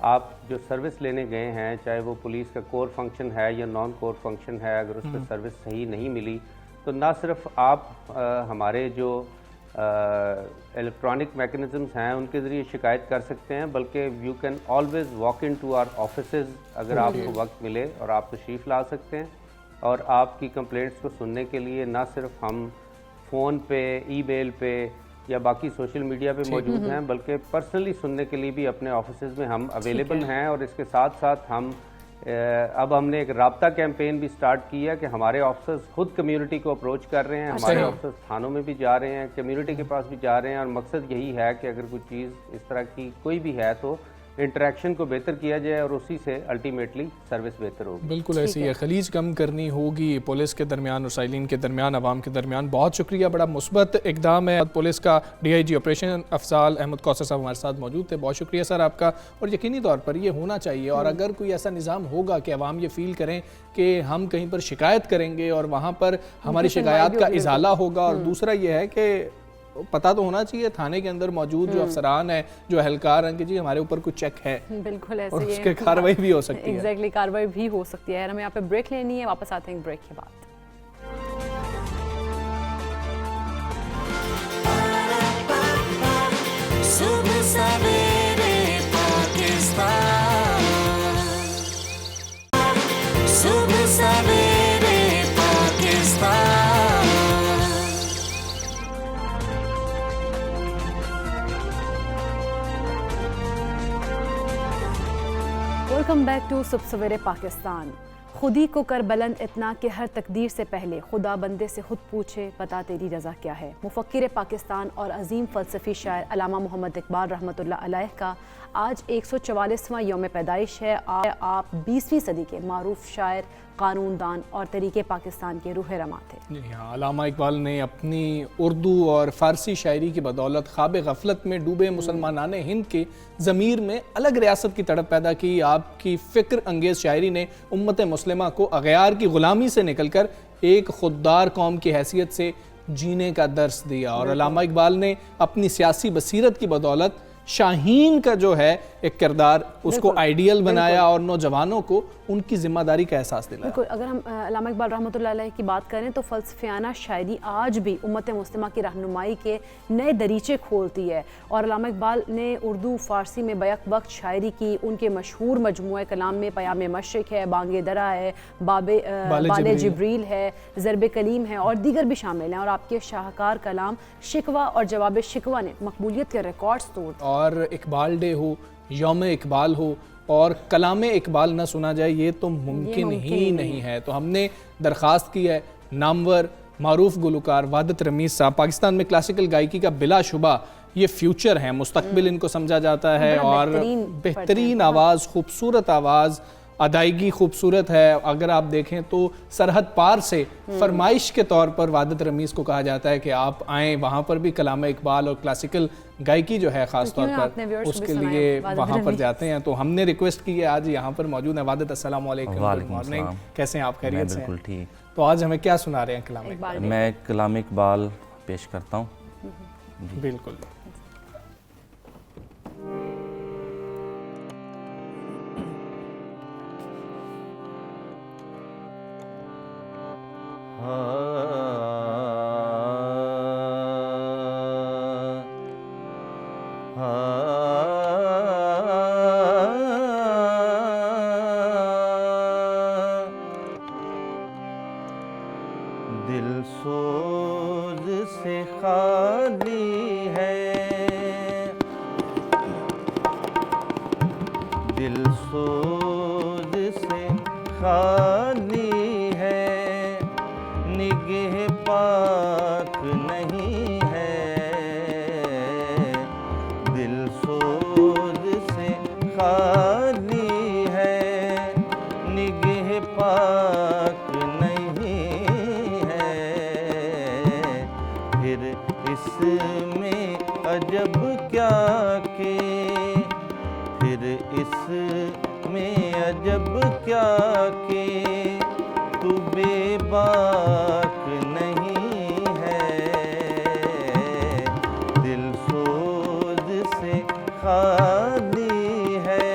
आप जो सर्विस लेने गए हैं, चाहे वो पुलिस का कोर फंक्शन है या नॉन कोर फंक्शन है, अगर उस पर सर्विस सही नहीं मिली तो ना सिर्फ आप हमारे जो इलेक्ट्रॉनिक मैकेनिज्म्स हैं उनके ज़रिए शिकायत कर सकते हैं, बल्कि you can always walk in to our offices अगर आपको वक्त मिले और आप तशरीफ़ ला सकते हैं। और आपकी कंप्लेंट्स को सुनने के लिए ना सिर्फ हम फ़ोन पे, ईमेल पे या बाकी सोशल मीडिया पे मौजूद हैं, बल्कि पर्सनली सुनने के लिए भी अपने ऑफिसेज में हम अवेलेबल हैं। और इसके साथ साथ हम अब हमने एक राब्ता कैंपेन भी स्टार्ट किया कि हमारे ऑफिसर्स खुद कम्युनिटी को अप्रोच कर रहे हैं, हमारे ऑफिसर्स थानों में भी जा रहे हैं, कम्युनिटी के पास भी जा रहे हैं, और मकसद यही है कि अगर कोई चीज़ इस तरह की कोई भी है तो इंटरेक्शन को बेहतर किया जाए और उसी से अल्टीमेटली सर्विस बेहतर होगी। बिल्कुल ऐसी है, खलीज कम करनी होगी पुलिस के दरमियान और साइलिन के दरमियान, आवाम के दरमियान। बहुत शुक्रिया, बड़ा मुस्बत इकदाम है। पुलिस का DIG ऑपरेशन अफजाल अहमद कौसर साहब हमारे साथ मौजूद थे, बहुत शुक्रिया सर आपका। और यकीनी तौर पर ये होना चाहिए, और अगर कोई ऐसा निज़ाम होगा कि अवाम ये फील करें कि हम कहीं पर शिकायत करेंगे और वहाँ पर हमारी शिकायत का इजाला होगा, और दूसरा ये है कि पता तो होना चाहिए थाने के अंदर मौजूद जो अफसरान है, जो एहलकार हैं कि जी हमारे ऊपर कुछ चेक है, बिल्कुल ऐसे और ही उसके कार्रवाई भी हो सकती है। एग्जैक्टली, कार्रवाई भी हो सकती है। हमें यहाँ पे ब्रेक लेनी है, वापस आते हैं ब्रेक के बाद। सुबह सवेरे पाकिस्तान, सुबह सवेरे पाकिस्तान। वेलकम बैक टू सुबह सवेरे पाकिस्तान। खुदी को कर बुलंद इतना कि हर तकदीर से पहले खुदा बंदे से खुद पूछे बता तेरी रज़ा क्या है। मुफक्किर पाकिस्तान और अजीम फ़लसफ़ी शायर अल्लामा मोहम्मद इकबाल रहमतुल्लाह अलैह का आज 144वां यौम पैदाइश है। आप 20वीं सदी के मारूफ शायर, कानूनदान और तरीके पाकिस्तान के रूह रमा थे। जी हाँ, अल्लामा इकबाल ने अपनी उर्दू और फ़ारसी शायरी की बदौलत ख्वाब गफलत में डूबे मुसलमानान हिंद के ज़मीर में अलग रियासत की तड़प पैदा की। आपकी फ़िक्र अंगेज़ शायरी ने उम्मत मुस्लिमा को अगयार की ग़ुलामी से निकलकर एक खुददार कौम की हैसियत से जीने का दर्स दिया। और अल्लामा इकबाल ने अपनी सियासी बसीरत की बदौलत शाहीन का जो है एक किरदार उसको आइडियल बनाया और नौजवानों को उनकी जिम्मेदारी का एहसास दिलाया। बिल्कुल, अगर हम अल्लामा इकबाल रहमतुल्लाह अलैह की बात करें तो फ़लसफ़ियाना शायरी आज भी उम्मत मुस्लिमा की रहनुमाई के नए दरीचे खोलती है। और अल्लामा इकबाल ने उर्दू फ़ारसी में बैक वक्त शायरी की। उनके मशहूर मजमूए कलाम में पयाम मशरिक़ है, बांगे दरा है, बाले जिब्रील है, ज़रब कलीम है और दीगर भी शामिल हैं। और आपके शाहकार कलाम शिकवा और जवाब शिकवा ने मकबूलियत के रिकॉर्ड्स तोड़। और इकबाल डे हो, यौम इकबाल हो और कलाम इकबाल ना सुना जाए, ये तो मुमकिन ही नहीं है। तो हमने दरख्वास्त की है नामवर मारूफ गुलकार वादत रमीज़ साहब, पाकिस्तान में क्लासिकल गायकी का बिलाशुबा ये फ्यूचर है, मुस्तकबिल इनको समझा जाता है। और बेहतरीन आवाज़, खूबसूरत आवाज़, अदायगी खूबसूरत है। अगर आप देखें तो सरहद पार से फरमाइश के तौर पर वादत रमीज़ को कहा जाता है कि आप आएँ, वहाँ पर भी कलाम इकबाल और क्लासिकल गायकी जो है ख़ास तौर पर उसके लिए वहाँ पर जाते हैं। तो हमने रिक्वेस्ट की है, आज यहाँ पर मौजूद है वादत। अस्सलाम वालेकुम, गुड मॉर्निंग, कैसे हैं आप? खैरियत से? बिल्कुल ठीक। तो आज हमें क्या सुना रहे हैं कलाम इकबाल? मैं कलाम इकबाल पेश करता हूँ। बिल्कुल। दिल सोज से खाली है, दिल सोज से खाली है, निगह पाक नहीं है। दिल सोज से खाली है, निगह पाक नहीं है। फिर इसमें अजब क्या के, फिर इसमें अजब क्या के, तू बेबाक नहीं है। दिल सोज से खाली है।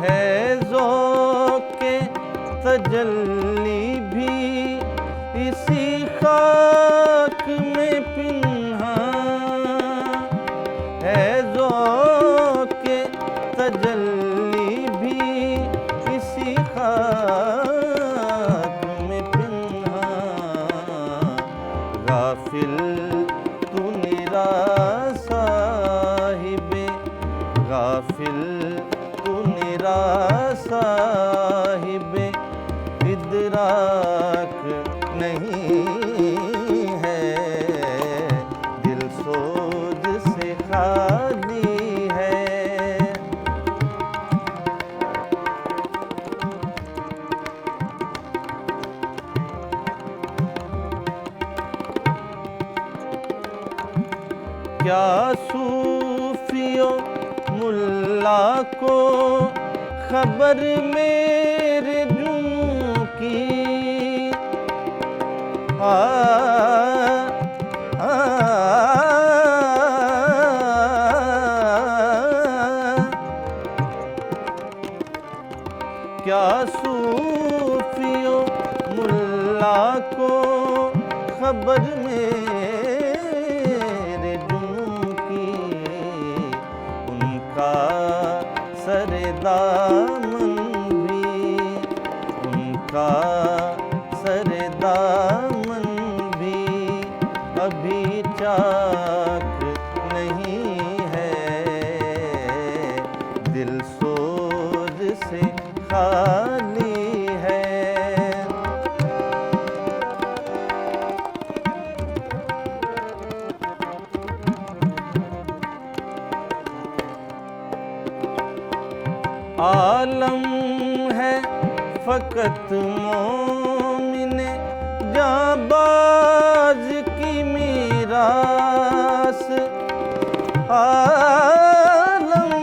है ज़ौक़े तजल्ली भी इसी खाक में पिन्हा, है ज़ौक़े तजल्ली भी इसी खाक में पिन्हा। गाफिल गाफिल तू निरा साहिबे इदराक नहीं है, दिल सोज से खाली है। क्या सूफियों मुल्ला को खबर मेरे जुनून की, क्या सूफियों मुल्ला को खबर मेरे जुनून की, उनका सरदामन भी, उनका सरदामन भी अभी चाक नहीं है, दिल सोज से खाली है। आलम है फकत मोमिने जाबाज की मीरास, आलम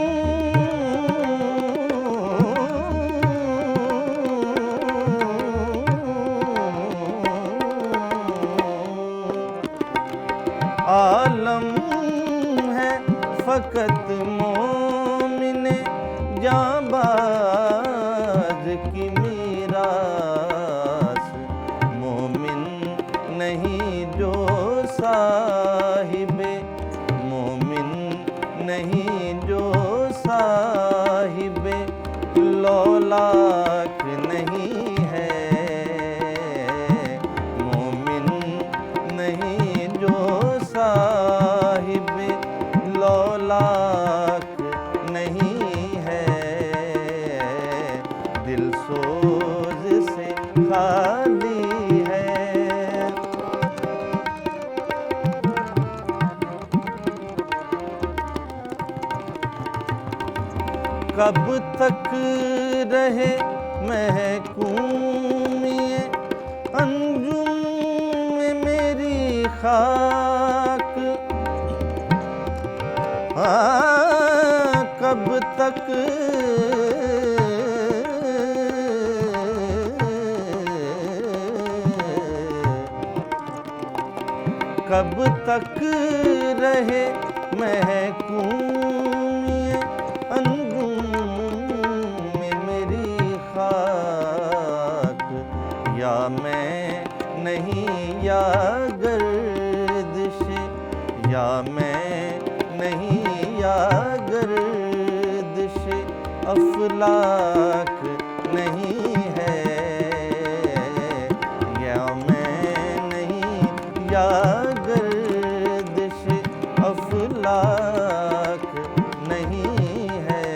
आलम है फकत मोमिने जाबाज की मीरास, मोमिन नहीं जो साहिबे, मोमिन नहीं जो साहिबे लौलाक नहीं है, मोमिन नहीं जो साहिबे लौलाक नहीं है, दिल सोज से खाली है। कब तक रहे महकूम ये अंजुम में मेरी खाक, कब तक कब तक रहे महकूम ये अंजुम में मेरी खाक, या मैं नहीं या गर्दिश, या मैं नहीं या गर्दिश अफलाक नहीं है, या मैं नहीं या गर्दिश अफलाक नहीं है,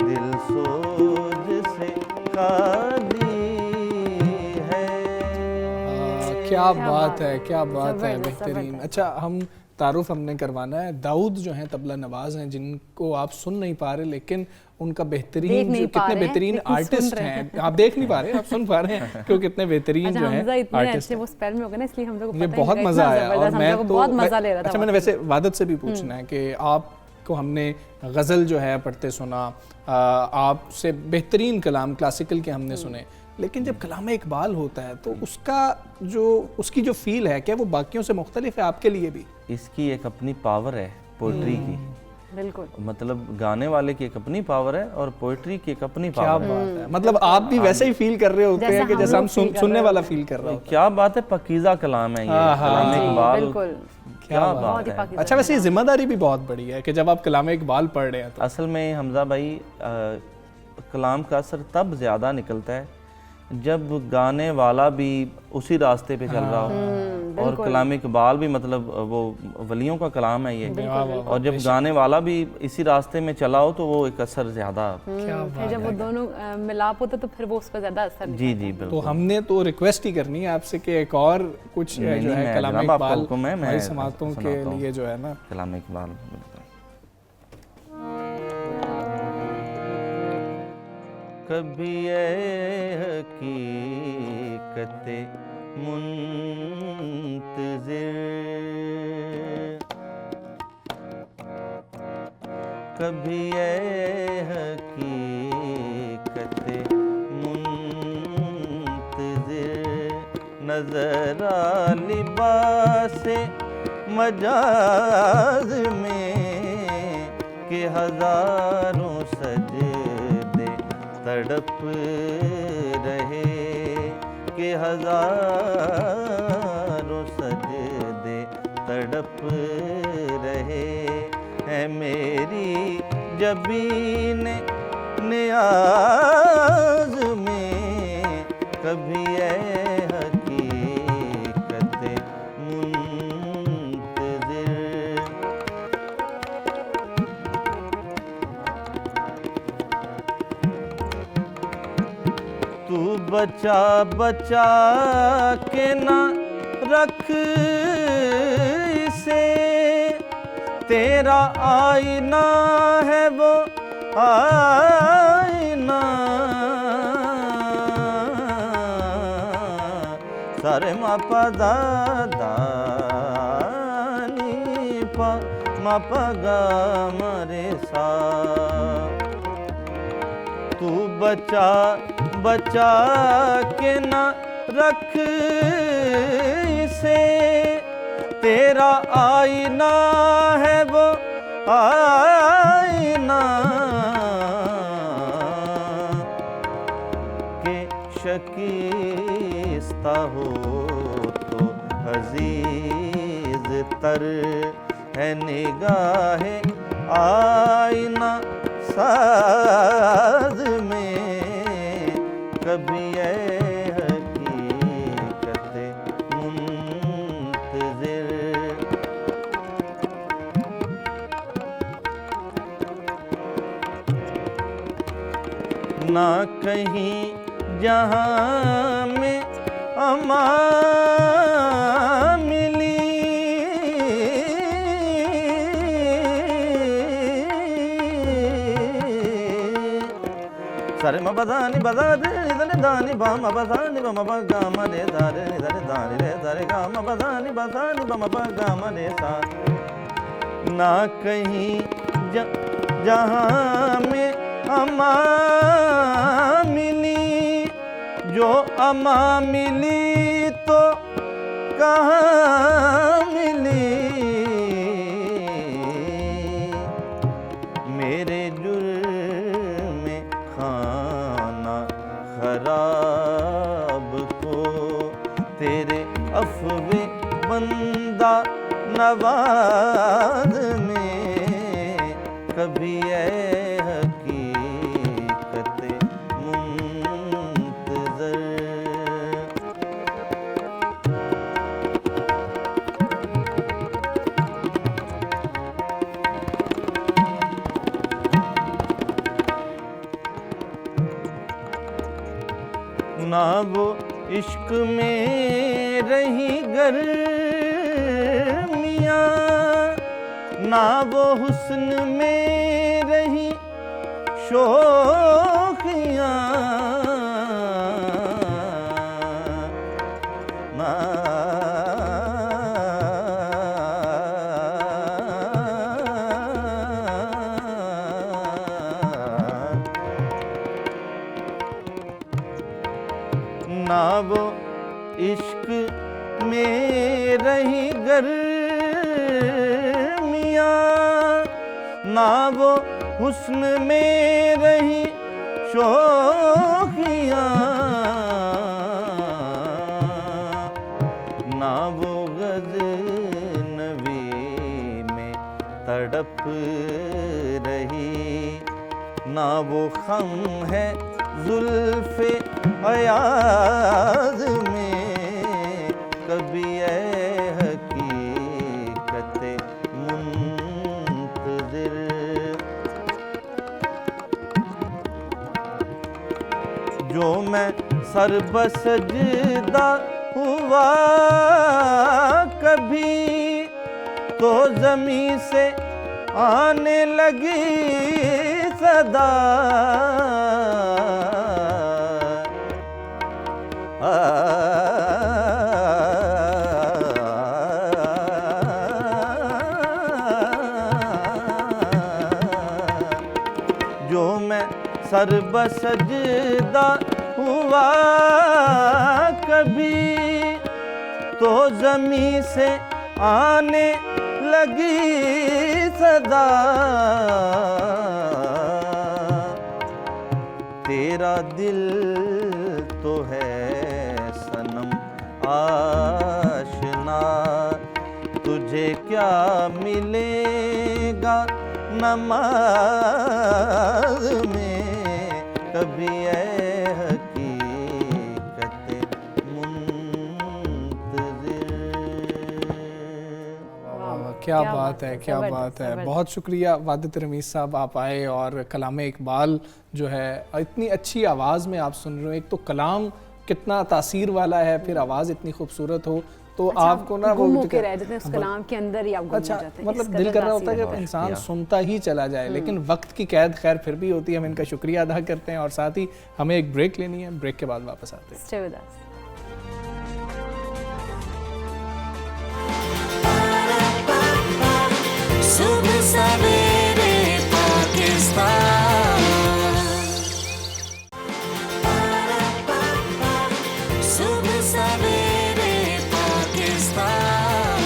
दिल सोज से खाली है। क्या बात है, क्या बात है, जबरदस्त, बेहतरीन। जबरदस्त। अच्छा, हम तारुफ हमने करवाना है। दाऊद जो हैं तबला नवाज हैं, जिनको आप सुन नहीं पा रहे, लेकिन उनका देख बेहतरीन नहीं जो पा कितने रहे हैं, बेहतरीन लेकिन सुन आर्टिस्ट रहे हैं। आप देख नहीं पा रहे, आप सुन पा रहे हैं कि वो कितने बेहतरीन अच्छा, जो हैं हमजा इतने आर्टिस्ट अच्छे वो स्पेल में हो गए ना, इसलिए हम लोग को मुझे पता ही बहुत नहीं लगा, मजा इतना आया। और जबरदस्त, हम मैं लोग को तो बहुत मजा ले रहा था। अच्छा, मैंने वैसे वादत से भी पूछना है कि आपको हमने गज़ल जो है पढ़ते सुना, आपसे बेहतरीन कलाम क्लासिकल के हमने सुने, लेकिन जब कलाम इकबाल होता है तो उसकी जो फील है, क्या वो बाकियों से मुख्तलिफ है आपके लिए भी? इसकी एक अपनी पावर है पोइट्री की, बिल्कुल। मतलब गाने वाले की एक अपनी पावर है और पोइट्री की एक अपनी क्या पावर है। बात है, मतलब आप भी वैसे ही फील कर रहे होते हैं कि जैसा हम सुनने वाला फील कर रहा होता क्या बात है, पकीज़ा कलाम है ये कलाम जी, इकबाल। बिल्कुल। क्या बहुत बात ही है। पाकिज़ा अच्छा, वैसे ये जिम्मेदारी भी बहुत बड़ी है कि जब आप कलाम इकबाल पढ़ रहे हैं तो असल में हमजा भाई कलाम का असर तब ज़्यादा निकलता है जब गाने वाला भी उसी रास्ते पे चल रहा हो और कलाम इकबाल भी मतलब वो वलियों का कलाम है ये। और जब गाने वाला भी इसी रास्ते में चला हो तो वो एक असर ज़्यादा। फिर जब वो दोनों मिलाप होता तो फिर वो उसका ज़्यादा असर जी जी तो बिल्कुल। हमने तो रिक्वेस्ट ही करनी है आपसे कि एक और कुछ जो नहीं, है मैं कलाम जनाब, आपका इकबाल हुक्म है, मैं हमारी समातों के सुनाता हूँ। लिए जो है ना। कलाम इकबाल बिल्कुल। कभी ये हकीकत मुंतज़िर, कभी ये हकीकत मुंतज़िर, नज़रा लिबास मजाज में कि हजारों सजदे तड़प रहे, कि हजारों सजदे तड़प रहे है मेरी जबीन नियाज में, कभी ये हकीकत मुंतज़िर। तू बचा बचा के ना रख इसे, तेरा आईना है वो आईना, सारे मापा दादा नी पा मापा गा मरे सा। तू बचा बचा के न रख इसे, तेरा आईना है वो आईना, के शकीस्ता हो तो अजीज तर है निगाहे आईना साज में, कभी ये हकीकत मुंतज़िर। ना कहीं जहाँ में अमान मिली, सारे म बदा नि बदा रे नि दा नि बा म बदा नि ब म ब गा म रे दा रे नि दा रे दा रे दा रे गा म बदा नि ब म ब गा म रे सा। ना कहीं जहाँ में अमा मिली, जो अमा मिली तो कहाँ मिली, मेरे जुर्म खाना खराब को तेरे अफ़वे बंदा नवाज में, कभी ये हकीकत मुंतज़िर। ना वो इश्क में रही गर्मियाँ, ना वो हुस्न में रही शोखियाँ, ना ना वो इश्क में रही गर्मियाँ, ना वो हुस्न में रही शोखियाँ, ना वो गज़नवी में तड़प रही, ना वो खम है जुल्फ़े अयाज़ में, कभी जो मैं सर बसजदा हुआ कभी तो ज़मीं से आने लगी सदा। जो मैं सर बसजदा हुआ कभी तो ज़मीं से आने लगी सदा। तेरा दिल तो है सनम आशना, तुझे क्या मिलेगा नमाज में कभी ऐ हकीकत क्या बात है, क्या बात है। बहुत शुक्रिया वादित रमीज़ साहब, आप आए और कलाम इकबाल जो है इतनी अच्छी आवाज़ में आप सुन रहे हो। एक तो कलाम कितना तासीर वाला है, फिर आवाज़ इतनी खूबसूरत हो, तो अच्छा, आपको ना वो रह जाते हैं उस कलाम के अंदर ही आप गुम हो जाते हैं। मतलब दिल कर रहा होता है कि इंसान सुनता ही चला जाए, लेकिन वक्त की कैद खैर फिर भी होती है। हम इनका शुक्रिया अदा करते हैं और साथ ही हमें एक ब्रेक लेनी है, ब्रेक के बाद वापस आते हैं। Stay with us. सुबह सवेरे पाकिस्तान, सुबह सवेरे पाकिस्तान।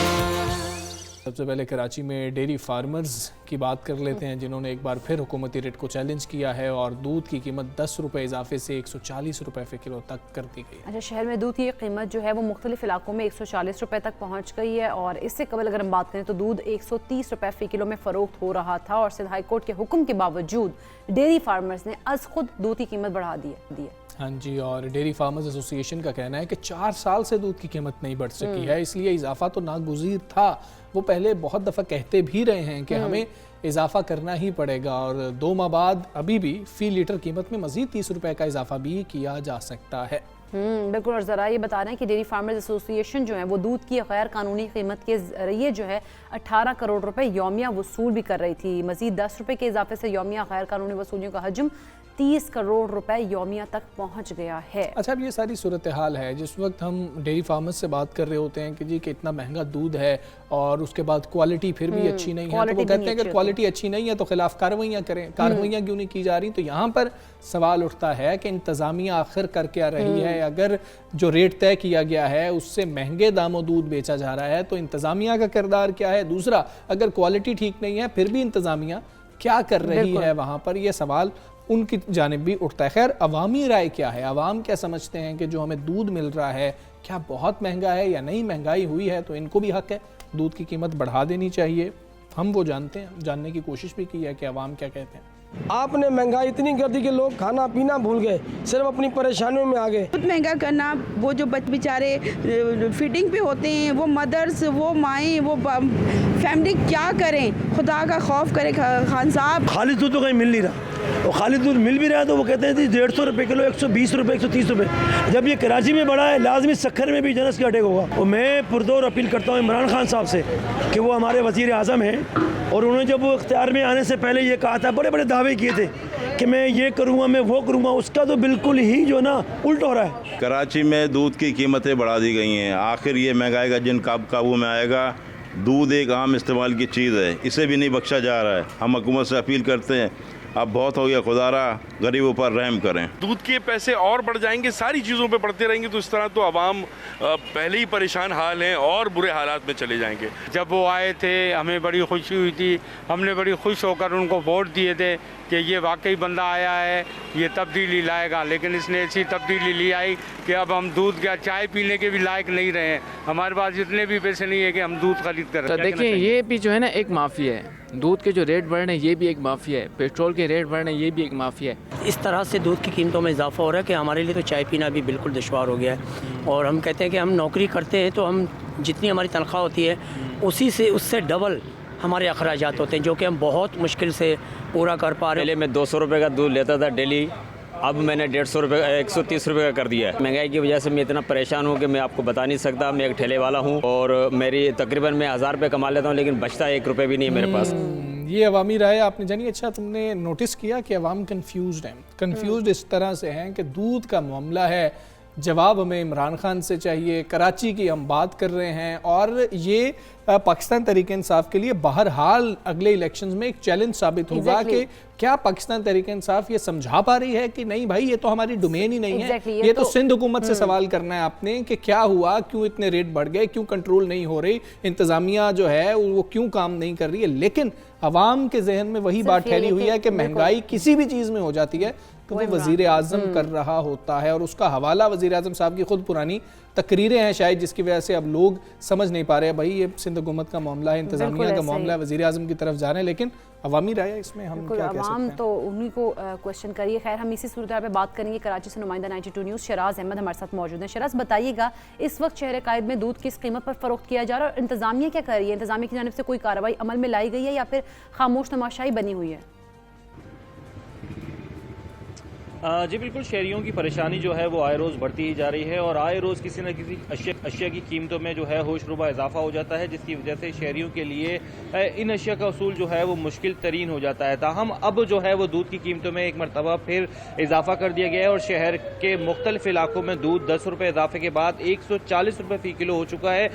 सबसे पहले कराची में डेयरी फार्मर्स की बात कर लेते हैं, जिन्होंने एक बार फिर हुकूमती रेट को चैलेंज किया है और दूध की कीमत 10 रुपये इजाफे से 140 रुपये फ़ी किलो तक कर दी गई। अच्छा, शहर में दूध की कीमत जो है वो मुख्तलिफ इलाकों में 140 रुपये तक पहुँच गई है और इससे कबल अगर हम बात करें तो दूध 130 रुपये फ़ी किलो में फ़रोख्त हो रहा था और सिंध हाई कोर्ट के हुक्म के बावजूद डेयरी फार्मर्स ने अज खुद दूध की कीमत बढ़ा दी है। हाँ जी, और डेयरी फार्मर्स एसोसिएशन का कहना है कि 4 साल से दूध की कीमत नहीं बढ़ सकी है, इसलिए इजाफा तो नागुज़ीर था। वो पहले बहुत दफ़ा कहते भी रहे हैं कि हमें इजाफा करना ही पड़ेगा और 2 माह बाद अभी भी फ़ी लीटर कीमत में मज़ीद 30 रुपये का इजाफा भी किया जा सकता है। बिल्कुल। और ज़रा ये बता रहे हैं कि डेयरी फार्मर्स एसोसिएशन जो है वो दूध की गैर कानूनी कीमत के जरिए जो है 18 करोड़ रुपए यौमिया वसूल भी कर रही थी। मज़ीद 10 रुपये के इजाफे से यौमिया गैर कानूनी वसूलियों का हजम 30 करोड़ रुपए यौमिया तक पहुंच गया है। अच्छा, अब ये सारी सूरत हाल है जिस वक्त हम डेयरी फार्मर्स से बात कर रहे होते हैं कि जी कि इतना महंगा दूध है और उसके बाद क्वालिटी फिर भी अच्छी नहीं है, तो वो कहते हैं कि क्वालिटी अच्छी नहीं है तो खिलाफ कार्रवाइयाँ करें। कार्रवाइयाँ क्यों नहीं की जा रही? तो यहाँ पर सवाल उठता है कि इंतज़ामिया आखिर कर क्या रही है? अगर जो रेट तय किया गया है उससे महंगे दामों दूध बेचा जा रहा है तो इंतज़ामिया का किरदार क्या है? दूसरा, अगर क्वालिटी ठीक नहीं है फिर भी इंतज़ामिया क्या कर रही है वहाँ पर? यह सवाल उनकी जानिब भी उठता है। खैर, अवामी राय क्या है? अवाम क्या समझते हैं कि जो हमें दूध मिल रहा है क्या बहुत महंगा है या नहीं? महंगाई हुई है तो इनको भी हक है, दूध की कीमत बढ़ा देनी चाहिए। हम वो जानते हैं, जानने की कोशिश भी की है कि अवाम क्या कहते हैं। आपने महंगाई इतनी कर दी कि लोग खाना पीना भूल गए, सिर्फ अपनी परेशानियों में आ गए। बहुत महंगा करना, वो जो बेचारे फीडिंग पे होते हैं, वो मदर्स, वो माएँ, वो फैमिली क्या करें? खुदा का खौफ करे खान साहब। खालिद दूध तो कहीं मिल नहीं रहा, और खालिद दूध मिल भी रहा है तो वो कहते हैं 150 रुपये किलो, 120 रुपये, 130 रुपये। जब ये कराची में बढ़ा है, लाजमी सक्खर में भी जनस की अटैक होगा। और मैं पुरजोर अपील करता हूँ इमरान खान साहब से कि वो हमारे वज़ीर आज़म हैं और उन्होंने जब वो इख्तियार में आने से पहले ये कहा था, बड़े बड़े दावे किए थे कि मैं ये करूँगा, मैं वो करूँगा, उसका तो बिल्कुल ही जो ना उल्ट हो रहा है। कराची में दूध की कीमतें बढ़ा दी गई हैं। आखिर ये महंगाई का जिन काबू में आएगा। दूध एक आम इस्तेमाल की चीज़ है, इसे भी नहीं बख्शा जा रहा है। हम हुकूमत से अपील करते हैं, अब बहुत हो गया, खुदारा गरीबों पर रहम करें। दूध के पैसे और बढ़ जाएंगे, सारी चीज़ों पे बढ़ते रहेंगे तो इस तरह तो आवाम पहले ही परेशान हाल हैं और बुरे हालात में चले जाएंगे। जब वो आए थे हमें बड़ी खुशी हुई थी, हमने बड़ी खुश होकर उनको वोट दिए थे कि ये वाकई बंदा आया है, ये तब्दीली लाएगा। लेकिन इसने ऐसी तब्दीली ले आई कि अब हम दूध का चाय पीने के भी लायक नहीं रहे हैं। हमारे पास इतने भी पैसे नहीं है कि हम दूध खरीद कर। तो देखिए, ये भी जो है ना एक माफिया है। दूध के जो रेट बढ़ रहे हैं ये भी एक माफिया है, पेट्रोल के रेट बढ़ रहे हैं ये भी एक माफिया है। इस तरह से दूध की कीमतों में इजाफा हो रहा है कि हमारे लिए तो चाय पीना भी बिल्कुल दुश्वार हो गया है। और हम कहते हैं कि हम नौकरी करते हैं तो हम जितनी हमारी तनख्वाह होती है उसी से उससे डबल हमारे अखराजात होते हैं, जो कि हम बहुत मुश्किल से पूरा कर पा रहे हैं। पहले मैं 200 रुपये का दूध लेता था डेली, अब मैंने 150 रुपये 130 रुपये का कर दिया है। महंगाई की वजह से मैं इतना परेशान हूँ कि मैं आपको बता नहीं सकता। मैं एक ठेले वाला हूँ और मेरी तकरीबन मैं 1000 रुपये कमा लेता हूँ, लेकिन बचता 1 रुपये भी नहीं है मेरे पास। ये अवामी राय आपने जानी। अच्छा, तुमने नोटिस किया कि अवाम कंफ्यूज्ड हैं। कंफ्यूज्ड इस तरह से हैं कि दूध का मामला है, जवाब हमें इमरान खान से चाहिए, कराची की हम बात कर रहे हैं, और ये पाकिस्तान तहरीक इंसाफ के लिए बहरहाल अगले इलेक्शंस में एक चैलेंज साबित होगा कि क्या पाकिस्तान तहरीक इंसाफ ये समझा पा रही है कि नहीं भाई ये तो हमारी डोमेन ही नहीं है। ये तो सिंध हुकूमत से सवाल करना है आपने कि क्या हुआ, क्यों इतने रेट बढ़ गए, क्यों कंट्रोल नहीं हो रही, इंतजामिया जो है वो क्यों काम नहीं कर रही है। लेकिन अवाम के जहन में वही बात ठहरी हुई है कि महंगाई किसी भी चीज़ में हो जाती है तो वो वज़ीर आज़म कर रहा होता है, और उसका हवाला वज़ीर आज़म साहब की खुद पुरानी तकरीरें हैं शायद, जिसकी वजह से अब लोग समझ नहीं पा रहे भाई ये सिंध हुकूमत का मामला है, इंतजामिया का मामला है, वज़ीर आज़म की तरफ जा रहे हैं। लेकिन अवामी राय है इसमें हम क्या कह सकते हैं? तो उन्हीं को क्वेश्चन करिए। खैर, हम इसी सूरत पे बात करेंगे। कराची से नुमाइंदा 92 न्यूज़ शराज अहमद हमारे साथ मौजूद हैं। शराज, बताइएगा इस वक्त शहर कायद में दूध किस कीमत पर फरोख्त किया जा रहा है और इंतजामिया क्या कर रही है? इंतजामिया की जानिब से कोई कार्रवाई अमल में लाई गई है या फिर खामोश तमाशाई बनी हुई है? जी बिल्कुल, शहरियों की परेशानी जो है वो आए रोज़ बढ़ती ही जा रही है और आए रोज़ किसी न किसी अशिया की कीमतों में जो है होशरुबा इजाफा हो जाता है, जिसकी वजह से शहरियों के लिए इन अशिया का उसूल जो है वो मुश्किल तरीन हो जाता है। ताहम अब जो है वो दूध की कीमतों में एक मरतबा फिर इजाफा कर दिया गया है और शहर के मुख्तलिफ इलाकों में दूध 10 रुपये इजाफे के बाद 140 रुपये फ़ी किलो हो चुका है,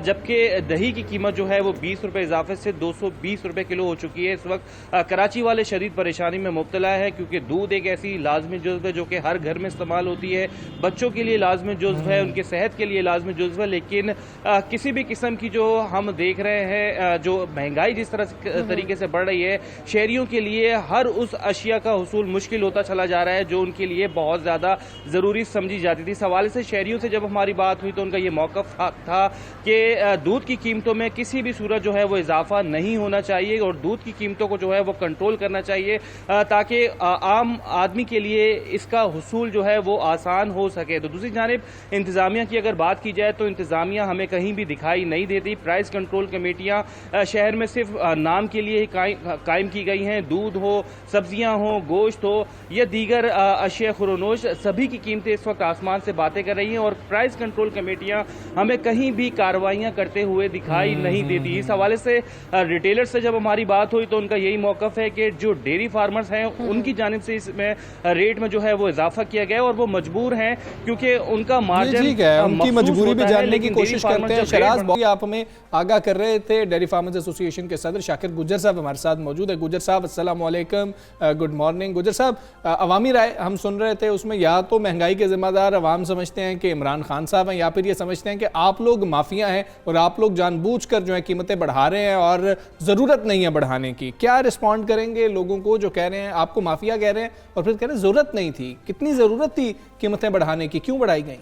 जबकि दही की कीमत जो है वो 20 रुपये इजाफे से 220 रुपये किलो हो चुकी है। इस वक्त कराची वाले शदीद परेशानी में मुब्तला है, क्योंकि दूध एक ऐसी लाजमी जुज़्व है जो कि हर घर में इस्तेमाल होती है, बच्चों के लिए लाजमी जुज़्व है, उनके सेहत के लिए लाजमी जुज़्व है। लेकिन किसी भी किस्म की जो हम देख रहे हैं जो महंगाई जिस तरह तरीके से बढ़ रही है, शहरियों के लिए हर उस अशिया का हुसूल मुश्किल होता चला जा रहा है जो उनके लिए बहुत ज़्यादा ज़रूरी समझी जाती थी। इस हवाले से शहरियों से जब हमारी बात हुई तो उनका ये मौक़िफ़ था कि दूध की कीमतों में किसी भी सूरत जो है वो इजाफा नहीं होना चाहिए और दूध की कीमतों को जो है वो कंट्रोल करना चाहिए, ताकि आम आदमी के लिए इसका हुसूल जो है वो आसान हो सके। तो दूसरी जानिब इंतज़ामिया की अगर बात की जाए तो इंतज़ामिया हमें कहीं भी दिखाई नहीं देती। प्राइस कंट्रोल कमेटियाँ शहर में सिर्फ नाम के लिए ही कायम की गई हैं। दूध हो, सब्जियां हो, गोश्त हो या दीगर अशिया खुरोनोश, सभी की कीमतें इस वक्त आसमान से बातें कर रही हैं और प्राइस कंट्रोल कमेटियाँ हमें कहीं भी कार्रवाइयाँ करते हुए दिखाई नहीं देती। इस हवाले से रिटेलर से जब हमारी बात हुई तो उनका यही मौक़िफ़ है कि जो डेयरी फार्मर्स हैं उनकी जानिब से इसमें रेट में जो है वो इजाफा किया गया और वो मजबूर हैं क्योंकि उनका मार्जिन ठीक है, उनकी मजबूरी भी जानने की कोशिश करते हैं। शराज, आप हमें आगाह कर रहे थे। डेयरी फार्मर्स एसोसिएशन के सदर शाकिर गुज्जर साहब हमारे साथ मौजूद है। गुज्जर साहब अस्सलाम वालेकुम, गुड मॉर्निंग। गुज्जर साहब, अवामी राय हम सुन रहे थे, उसमें या तो महंगाई के जिम्मेदार अवाम समझते हैं कि इमरान खान साहब हैं, या फिर ये समझते हैं कि आप लोग माफिया हैं और आप लोग जानबूझकर जो है कीमतें बढ़ा रहे हैं और ज़रूरत नहीं है बढ़ाने की। क्या रिस्पॉन्ड करेंगे लोगों को जो कह रहे हैं आपको माफिया कह रहे हैं और फिर कह रहे हैं ज़रूरत नहीं थी? कितनी ज़रूरत थी कीमतें बढ़ाने की, क्यों बढ़ाई गई?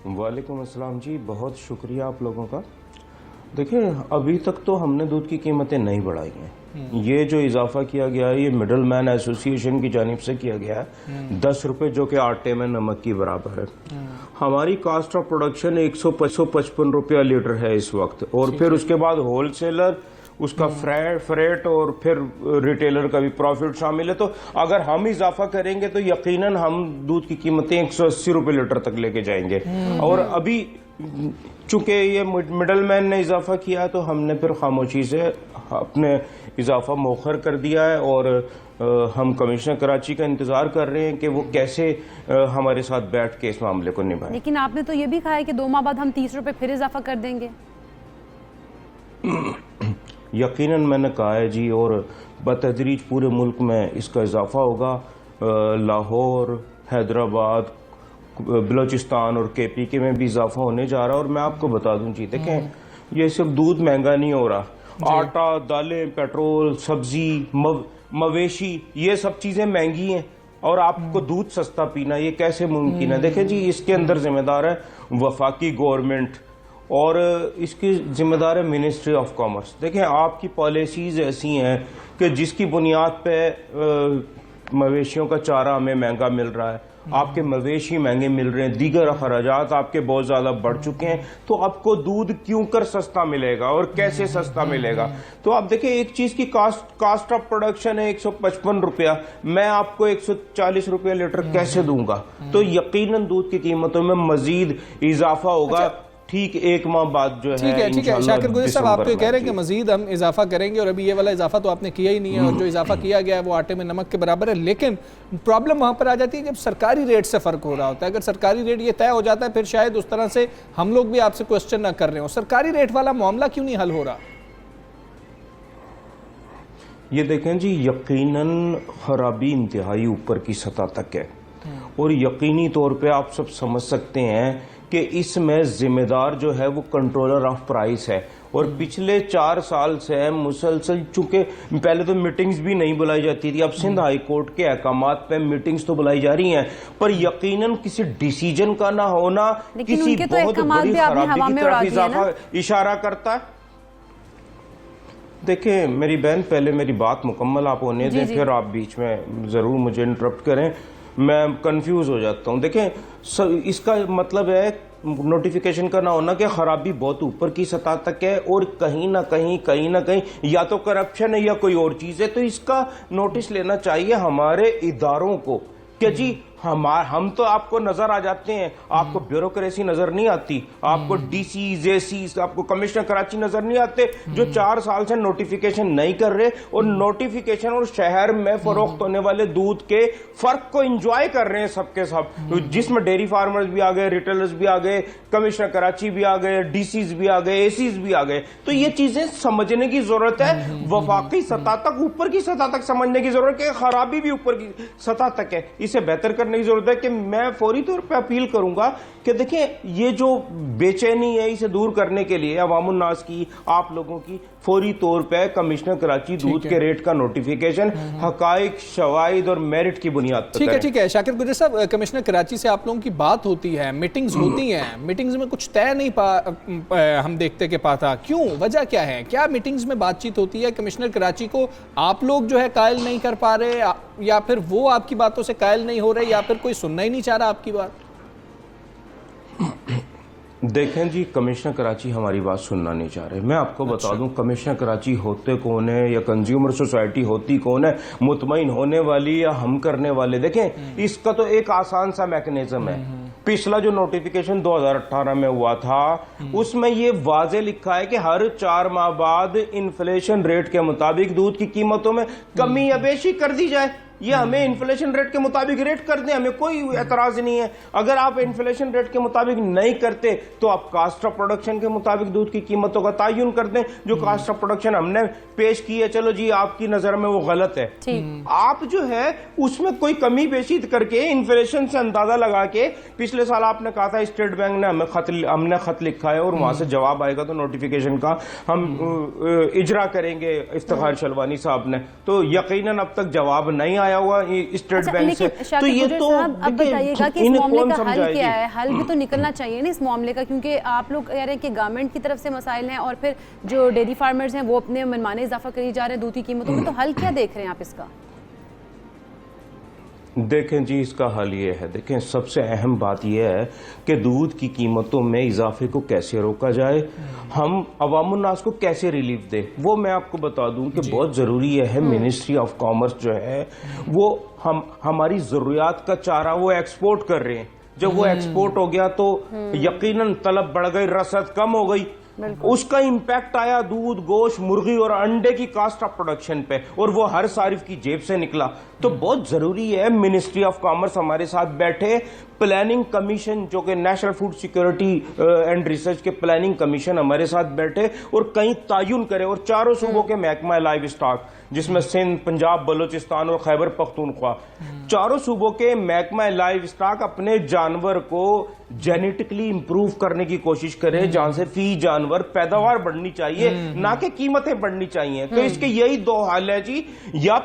वालेकुम अस्सलाम जी, बहुत शुक्रिया आप लोगों का। देखिए, अभी तक तो हमने दूध की कीमतें नहीं बढ़ाई हैं। ये जो इजाफा किया गया है ये मिडल मैन एसोसिएशन की जानिब से किया गया है, 10 रुपये जो कि आटे में नमक की बराबर है। हमारी कास्ट ऑफ प्रोडक्शन 155 रुपया लीटर है इस वक्त, और फिर उसके बाद होलसेलर, उसका फ्रेट और फिर रिटेलर का भी प्रॉफिट शामिल है। तो अगर हम इजाफा करेंगे तो यकीनन हम दूध की कीमतें 180 रुपये लीटर तक लेके जाएंगे। और अभी चूंकि ये मिडल मैन ने इजाफा किया है तो हमने फिर खामोशी से अपने इजाफा मौखर कर दिया है और हम कमिश्नर कराची का इंतजार कर रहे हैं कि वो कैसे हमारे साथ बैठ के इस मामले को निभाएं। लेकिन आपने तो ये भी कहा है कि 2 माह बाद हम 30 रुपये फिर इजाफा कर देंगे। यकीनन मैंने कहा है जी, और बतदरीज पूरे मुल्क में इसका इजाफा होगा। लाहौर, हैदराबाद, बलोचिस्तान और KPK में भी इजाफा होने जा रहा है। और मैं आपको बता दूं जी, देखें, ये सिर्फ दूध महंगा नहीं हो रहा, आटा, दालें, पेट्रोल, सब्जी, मवेशी, ये सब चीजें महंगी हैं और आपको दूध सस्ता पीना ये कैसे मुमकिन है? देखें जी, इसके अंदर जिम्मेदार है वफाकी गवर्नमेंट और इसकी जिम्मेदार है मिनिस्ट्री ऑफ कॉमर्स। देखें, आपकी पॉलिसीज ऐसी हैं कि जिसकी बुनियाद पे मवेशियों का चारा हमें महंगा मिल रहा है, आपके मवेशी महंगे मिल रहे हैं, दीगर अखराजात आपके बहुत ज़्यादा बढ़ चुके हैं, तो आपको दूध क्यों कर सस्ता मिलेगा और कैसे सस्ता मिलेगा? तो आप देखिए, एक चीज़ की कास्ट ऑफ प्रोडक्शन है 155 रुपया, मैं आपको 140 रुपया लीटर कैसे दूंगा? तो यकीनन दूध की कीमतों में मजीद इजाफा होगा। ठीक एक माह बाद जो है। ठीक है शाकिर गुजर साहब, आप तो कह रहे हैं कि मजीद हम इजाफा करेंगे, और अभी ये वाला इजाफा तो आपने किया ही नहीं है, और जो इजाफा किया गया है वो आटे में नमक के बराबर है। लेकिन प्रॉब्लम वहाँ पर आ जाती है जब सरकारी रेट से फ़र्क हो रहा होता है। अगर सरकारी रेट ये तय हो जाता है, फिर शायद उस तरह से हम लोग भी आपसे क्वेश्चन ना कर रहे हो। सरकारी रेट वाला मामला क्यों नहीं हल हो रहा? ये देखें जी, यकीनन खराबी इंतहाई ऊपर की सतह तक है, और यकीनी तौर पे आप सब समझ सकते हैं कि इसमें जिम्मेदार जो है वो कंट्रोलर ऑफ प्राइस है। और पिछले 4 साल से मुसलसल, चूंकि पहले तो मीटिंग्स भी नहीं बुलाई जाती थी, अब सिंध हाई कोर्ट के अहकामात पे मीटिंग्स तो बुलाई जा रही हैं, पर यकीनन किसी डिसीजन का ना होना किसी बहुत बड़ी खराबी की तरफ इशारा करता है। देखिए मेरी बहन, पहले मेरी बात मुकम्मल आप होने दें, फिर आप बीच में ज़रूर मुझे इंटरप्ट करें, मैं कंफ्यूज हो जाता हूं। देखें, इसका मतलब है नोटिफिकेशन का ना होना कि खराबी बहुत ऊपर की सतह तक है, और कहीं ना कहीं या तो करप्शन है या कोई और चीज़ है। तो इसका नोटिस लेना चाहिए हमारे इदारों को कि जी हम तो आपको नजर आ जाते हैं, आपको ब्यूरोक्रेसी नजर नहीं आती, आपको डीसी, जेसी, आपको कमिश्नर कराची नजर नहीं आते, जो 4 साल से नोटिफिकेशन नहीं कर रहे, और नोटिफिकेशन और शहर में फरोख्त होने वाले दूध के फर्क को एंजॉय कर रहे हैं सबके सब, जिसमें डेयरी फार्मर्स भी आ गए, रिटेलर्स भी आ गए, कमिश्नर कराची भी आ गए, डीसीज भी आ गए, एसीज भी आ गए। तो ये चीजें समझने की जरूरत है, वफाकी सतह तक, ऊपर की सतह तक समझने की जरूरत है। खराबी भी ऊपर की सतह तक है, इसे बेहतर करने की जरूरत है। कि मैं फौरी तौर पे अपील करूंगा कि देखिए, ये जो बेचैनी है इसे दूर करने के लिए अवामुन नास की, आप लोगों की, फौरी तौर पे कमिश्नर कराची दूध के रेट का नोटिफिकेशन हकाइक, शवाहिद और मेरिट की बुनियाद पर। ठीक है शाकिर गुजर साहब, कमिश्नर कराची से आप लोगों की बात होती है, मीटिंग्स होती हैं, मीटिंग्स में कुछ तय नहीं हम देखते कि पाता, क्यों, वजह क्या है? क्या मीटिंग्स में बातचीत होती है, कमिश्नर कराची को आप लोग जो है कायल नहीं कर पा रहे, या फिर वो आपकी बातों से कायल नहीं हो रहे, या फिर कोई सुनना ही नहीं चाह रहा आपकी बात? देखें जी, कमिश्नर कराची हमारी बात सुनना नहीं चाह रहे। मैं आपको बता दूं, कमिश्नर कराची होते कौन है, या कंज्यूमर सोसाइटी होती कौन है, मुतमईन होने वाली या हम करने वाले? देखें, इसका तो एक आसान सा मैकेनिज्म है। पिछला जो नोटिफिकेशन 2018 में हुआ था, उसमें ये वाजे लिखा है कि हर 4 माह बाद इन्फ्लेशन रेट के मुताबिक दूध की कीमतों में कमी या बेशी कर दी जाए। ये हमें इन्फ्लेशन रेट के मुताबिक रेट कर दें, हमें कोई एतराज नहीं है। अगर आप इन्फ्लेशन रेट के मुताबिक नहीं करते तो आप कास्ट ऑफ प्रोडक्शन के मुताबिक दूध की कीमतों का तयन कर दें। जो कास्ट ऑफ प्रोडक्शन हमने पेश की है, चलो जी आपकी नजर में वो गलत है, आप जो है उसमें कोई कमी बेशी करके इन्फ्लेशन से अंदाजा लगा के, पिछले साल आपने कहा था स्टेट बैंक ने हमने खत लिखा है और वहां से जवाब आएगा तो नोटिफिकेशन का हम इजरा करेंगे इफ्तिखार शलवानी साहब ने, तो यकीनन अब तक जवाब नहीं आया हुआ स्टेट बैंक से। तो ये तो अब बताइएगा कि इस मामले का हल क्या है? हल भी तो निकलना चाहिए ना इस मामले का, क्योंकि आप लोग कह रहे हैं कि गवर्नमेंट की तरफ से मसाइल हैं, और फिर जो डेयरी फार्मर्स हैं वो अपने मनमाने इजाफा करी जा रहे हैं दूध की कीमतों में, तो हल क्या देख रहे हैं आप इसका? देखें जी, इसका हल ये है, देखें सबसे अहम बात यह है कि दूध की कीमतों में इजाफे को कैसे रोका जाए, हम अवामुन नास को कैसे रिलीफ दे, वो मैं आपको बता दूं कि बहुत ज़रूरी है। मिनिस्ट्री ऑफ कॉमर्स जो है वो हमारी ज़रूरियात का चारा वो एक्सपोर्ट कर रहे हैं। जब वो एक्सपोर्ट हो गया तो यकीनन तलब बढ़ गई, रसद कम हो गई, उसका इंपैक्ट आया दूध, गोश्त, मुर्गी और अंडे की कास्ट ऑफ प्रोडक्शन पे, और वो हर सारिफ की जेब से निकला। तो बहुत जरूरी है मिनिस्ट्री ऑफ कॉमर्स हमारे साथ बैठे, प्लानिंग कमीशन जो कि national food security and research के प्लानिंग कमीशन हमारे साथ बैठे और कहीं तयन करे, और चारों सूबों के महकमा लाइव स्टॉक, जिसमें सिंध, पंजाब, बलूचिस्तान और खैबर पख्तूनख्वा, चारों सूबों के महकमा लाइव स्टॉक अपने जानवर को जेनेटिकली इंप्रूव करने की कोशिश करे, जहां से फी जानवर पैदावार बढ़नी चाहिए, ना कि कीमतें बढ़नी चाहिए। तो इसके यही 2 हल है जी, या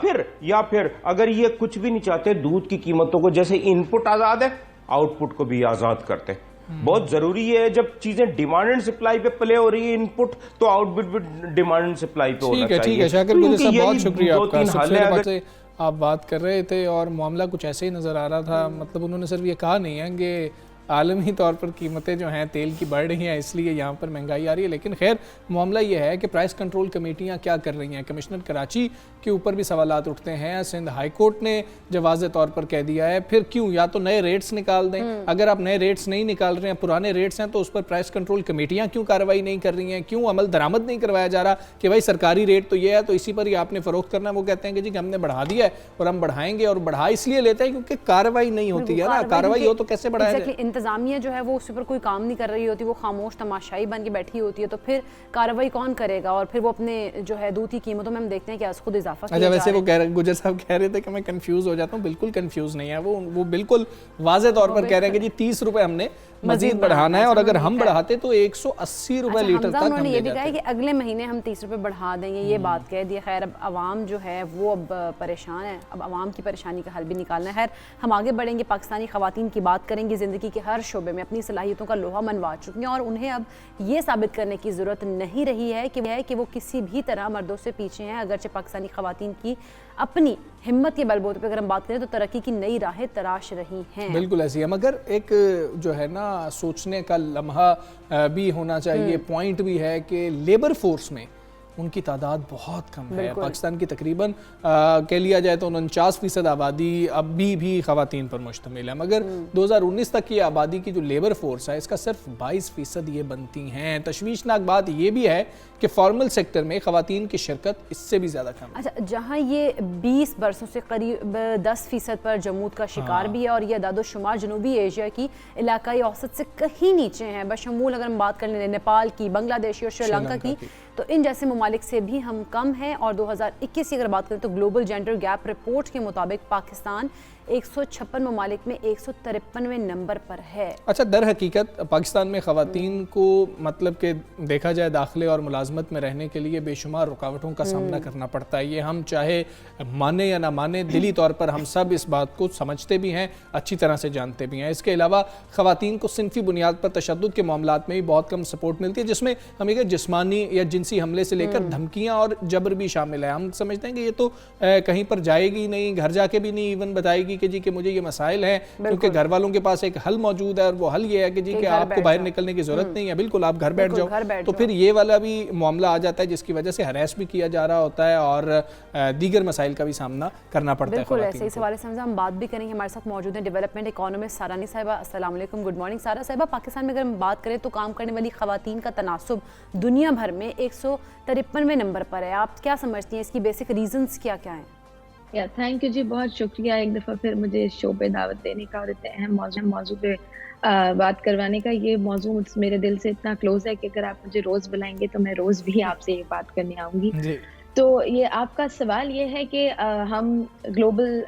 फिर अगर ये कुछ भी नहीं चाहते, दूध की कीमतों को जैसे इनपुट आजाद है, आउटपुट को भी आजाद करते। बहुत जरूरी है, जब चीजें डिमांड एंड सप्लाई पे प्ले हो रही है इनपुट, तो आउटपुट भी डिमांड एंड सप्लाई पे होना चाहिए। ठीक है शाकिर गुजर साहब, बहुत शुक्रिया आपका। आप बात कर रहे थे और मामला कुछ ऐसे ही नज़र आ रहा था। मतलब उन्होंने सिर्फ ये कहा नहीं है कि आलमी तौर पर कीमतें जो हैं तेल की बढ़ रही हैं इसलिए यहाँ पर महंगाई आ रही है, लेकिन खैर मामला ये है कि प्राइस कंट्रोल कमेटियाँ क्या कर रही हैं। कमिश्नर कराची के ऊपर भी सवालात उठते हैं। सिंध हाई कोर्ट ने जब वाज़े तौर पर कह दिया है, फिर क्यों, या तो नए रेट्स निकाल दें, अगर आप नए रेट्स नहीं निकाल रहे हैं, पुराने रेट्स हैं, तो उस पर प्राइस कंट्रोल कमेटियाँ क्यों कार्रवाई नहीं कर रही हैं, क्यों अमल दरामद नहीं करवाया जा रहा कि भाई सरकारी रेट तो ये है तो इसी पर ही आपने फ़रोख्त करना है। वो कहते हैं कि जी हमने बढ़ा दिया है और हम बढ़ाएंगे, और बढ़ा इसलिए लेते हैं क्योंकि कार्रवाई नहीं होती है ना। कार्रवाई हो तो कैसे बढ़ाया जाए। इंतजामिया जो है वो उस पर कोई काम नहीं कर रही होती, वो खामोश तमाशाई बन के बैठी होती है, तो फिर कार्रवाई कौन करेगा। और फिर वो अपने जो है दूध की कीमतों में हम देखते हैं कि खुद इजाफा किया जा रहा है। वैसे वो गुजर साहब कह रहे थे कि मैं कंफ्यूज हो जाता हूँ, बिल्कुल कंफ्यूज नहीं है वो बिल्कुल वाज़े तौर पर कह रहे हैं कि जी 30 रुपए हमने मजीद बढ़ाना है, और अगर हम बढ़ाते तो 180 रुपए लीटर तक हम ये भी कहा है कि अगले महीने हम 30 रुपए बढ़ा देंगे, ये बात कह दी। खैर अब आवाम जो है वो अब परेशान है, अब आवाम की परेशानी का हल भी निकालना है। खैर हम आगे बढ़ेंगे, पाकिस्तानी ख़वातीन की बात करेंगे, ज़िंदगी के हर शोबे में अपनी सलाहियतों का लोहा मनवा चुकी हैं और उन्हें अब ये साबित करने की ज़रूरत नहीं रही है कि वो किसी भी तरह मर्दों से पीछे हैं। अगरचे पाकिस्तानी ख़वातीन की अपनी हिम्मत के बलबूते पर अगर हम बात करें तो तरक्की की नई राहें तराश रही हैं। बिल्कुल ऐसी है, मगर एक जो है ना सोचने का लम्हा भी होना चाहिए, पॉइंट भी है कि लेबर फोर्स में उनकी तादाद बहुत कम है। पाकिस्तान की तकरीबन कह लिया जाए तो 49% आबादी अभी भी ख़वातीन पर मुश्तमिल है, मगर 2019 तक की आबादी की जो लेबर फोर्स है इसका सिर्फ 22% ये बनती हैं। तशवीशनाक बात ये भी है कि फॉर्मल सेक्टर में ख़वातीन की शिरकत इससे भी ज़्यादा कम है। अच्छा, जहाँ ये 20 बरसों से करीब 10% पर जमूद का शिकार भी है और ये दादोशुमार जनूबी एशिया की इलाकाई औसत से कहीं नीचे हैं, बशमूल अगर हम बात कर लें नेपाल की, बांग्लादेश और श्रीलंका की, तो इन जैसे ममालिक से भी हम कम हैं। और 2021 की अगर बात करें तो ग्लोबल जेंडर गैप रिपोर्ट के मुताबिक पाकिस्तान 156 ममालिक में 153वें नंबर पर है। अच्छा, दर हकीकत पाकिस्तान में ख़वातीन को मतलब कि देखा जाए दाखिले और मुलाजमत में रहने के लिए बेशुमार रुकावटों का सामना करना पड़ता है। ये हम चाहे माने या ना माने, दिली तौर पर हम सब इस बात को समझते भी हैं, अच्छी तरह से जानते भी हैं। इसके अलावा ख़वातीन को सिनफी बुनियाद पर तशद्दुद के मामलात में भी बहुत कम सपोर्ट मिलती है, जिसमें हमें जिस्मानी या जिनसी हमले से लेकर धमकियाँ और जबर भी शामिल है। हम समझते हैं कि ये तो कहीं पर जाएगी नहीं, घर जाके भी नहीं इवन बताएगी कि जी कि मुझे ये मसाइल हैं, क्योंकि घर वालों के पास एक हल मौजूद है और वो हल ये है कि जी कि आपको बाहर निकलने की जरूरत नहीं है, बिल्कुल आप घर बैठ जाओ। तो फिर ये वाला भी मामला आ जाता है जिसकी वजह से हरास भी किया जा रहा होता है और दीगर मसाइल का भी सामना करना पड़ता है। बिल्कुल ऐसे इस हवाले से हम बात भी करेंगे। हमारे साथ मौजूद है डेवलपमेंट इकोनॉमिस्ट सारानी साहिबा। अस्सलाम वालेकुम, गुड मॉर्निंग सारा साहिबा। पाकिस्तान में अगर हम बात करें तो काम करने वाली खवातीन का तनासुब दुनिया भर में 153वें नंबर पर है। आप क्या समझती हैं, इसकी बेसिक रीजंस क्या क्या हैं? या थैंक यू जी, बहुत शुक्रिया एक दफ़ा फिर मुझे इस शो पे दावत देने का और इतने अहम मौजू पे बात करवाने का। ये मौजू मेरे दिल से इतना क्लोज है कि अगर आप मुझे रोज़ बुलाएंगे तो मैं रोज़ भी आपसे ये बात करने आऊँगी। तो ये आपका सवाल ये है कि हम ग्लोबल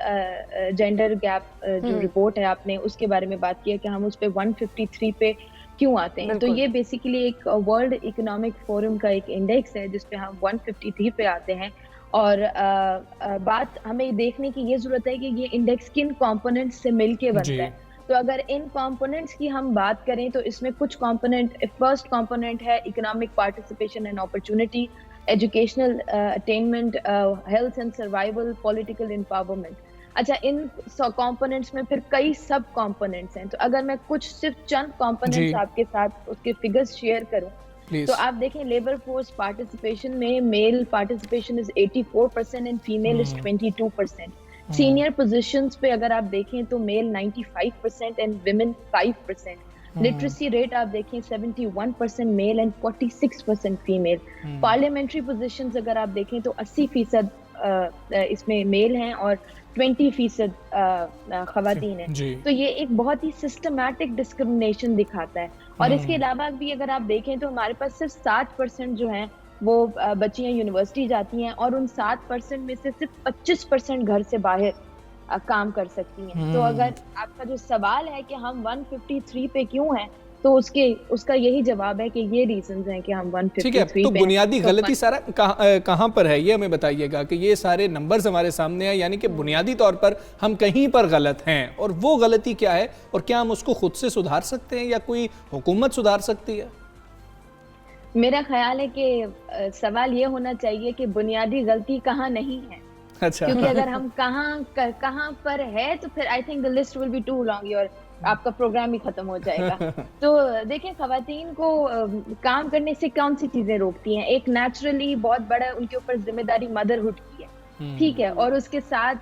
जेंडर गैप जो रिपोर्ट है आपने उसके बारे में बात किया कि हम उस पर 153 पे क्यों आते हैं। तो ये बेसिकली एक वर्ल्ड इकोनॉमिक फोरम का एक इंडेक्स है जिस पे हम 153 पे आते हैं। और बात हमें देखने की ये जरूरत है कि ये इंडेक्स किन कंपोनेंट्स से मिलके बनता है। तो अगर इन कंपोनेंट्स की हम बात करें तो इसमें कुछ कंपोनेंट, फर्स्ट कंपोनेंट है economic participation and opportunity, educational attainment, health and survival, political empowerment. अच्छा, इन कंपोनेंट्स में फिर कई सब कंपोनेंट्स हैं। तो अगर मैं कुछ सिर्फ चंद कंपोनेंट्स आपके साथ उसके फिगर्स शेयर करूं तो आप देखें लेबर फोर्स पार्टिसिपेशन में male participation is 84% and female is 22%। Senior positions पे अगर आप देखें तो male 95% and women 5%। Literacy rate आप देखें 71% male and 46% female. Parliamentary positions अगर आप देखें तो 80% इसमें मेल हैं और 20% खवातीन हैं। तो ये एक बहुत ही सिस्टमैटिक डिस्क्रिमिनेशन दिखाता है। और इसके अलावा भी अगर आप देखें तो हमारे पास सिर्फ 7% जो हैं वो बच्चियां यूनिवर्सिटी जाती हैं और उन 7% में से सिर्फ 25% घर से बाहर काम कर सकती हैं। तो अगर आपका जो सवाल है कि हम 153 पे क्यों हैं, तो उसका यही जवाब है कि ये रीजंस हैं कि हम 153 पे। तो बुनियादी गलती सारा कहाँ पर है ये हमें बताइएगा कि ये सारे नंबर्स हमारे सामने हैं, यानी कि बुनियादी तौर पर हम कहीं पर गलत हैं और वो गलती क्या है और क्या हम उसको खुद से सुधार सकते हैं या कोई हुकूमत सुधार सकती है? मेरा ख्याल है कि सवाल ये होना चाहिए कि बुनियादी गलती कहाँ नहीं है। अच्छा। क्योंकि अगर हम कहाँ पर है तो फिर I think the list will be too long, और आपका प्रोग्राम ही खत्म हो जाएगा। तो देखें, खवातीन को काम करने से कौन सी चीजें रोकती हैं? एक नेचुरली बहुत बड़ा उनके ऊपर जिम्मेदारी मदरहुड की है, ठीक है, और उसके साथ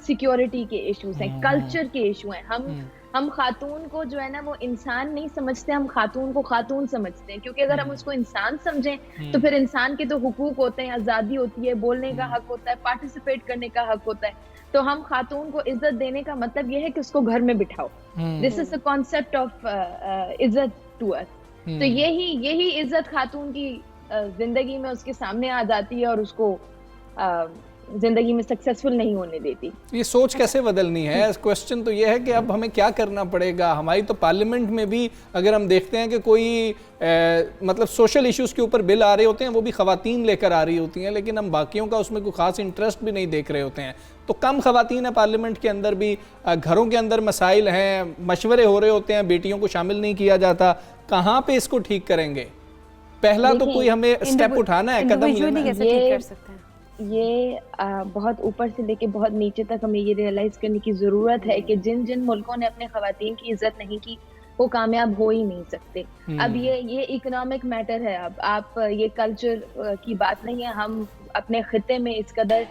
सिक्योरिटी के इश्यूज हैं, कल्चर के इशू हैं। हम खातून को जो है ना वो इंसान नहीं समझते, हम खातून को खातून समझते हैं, क्योंकि अगर हम उसको इंसान समझें तो फिर इंसान के तो हुकूक होते हैं, आज़ादी होती है, बोलने का हक होता है, पार्टिसिपेट करने का हक होता है। तो हम खातून को इज्जत देने का मतलब यह है कि उसको घर में बिठाओ। This is the concept of इज्जत टू अस। तो यही इज्जत खातून की जिंदगी में उसके सामने आ जाती है और उसको जिंदगी में सक्सेसफुल नहीं होने देती। ये सोच कैसे बदलनी है? क्वेश्चन तो ये है कि अब हमें क्या करना पड़ेगा। हमारी तो पार्लियामेंट में भी अगर हम देखते हैं कि कोई मतलब सोशल इश्यूज़ के ऊपर बिल आ रहे होते हैं, वो भी ख़वातीन लेकर आ रही होती हैं, लेकिन हम बाकियों का उसमें कोई ख़ास इंटरेस्ट भी नहीं देख रहे होते हैं। तो कम ख़वातीन है पार्लियामेंट के अंदर भी, घरों के अंदर मसाइल हैं, मशवरे हो रहे होते हैं, बेटियों को शामिल नहीं किया जाता। कहाँ पे इसको ठीक करेंगे? पहला तो कोई हमें स्टेप उठाना है, कदम लेना है। ये बहुत ऊपर से लेके बहुत नीचे तक हमें ये रियलाइज करने की ज़रूरत है कि जिन जिन मुल्कों ने अपने ख़वातीन की इज्जत नहीं की वो कामयाब हो ही नहीं सकते। अब ये इकोनॉमिक मैटर है। अब आप ये कल्चर की बात नहीं है। हम अपने खिते में इस कदर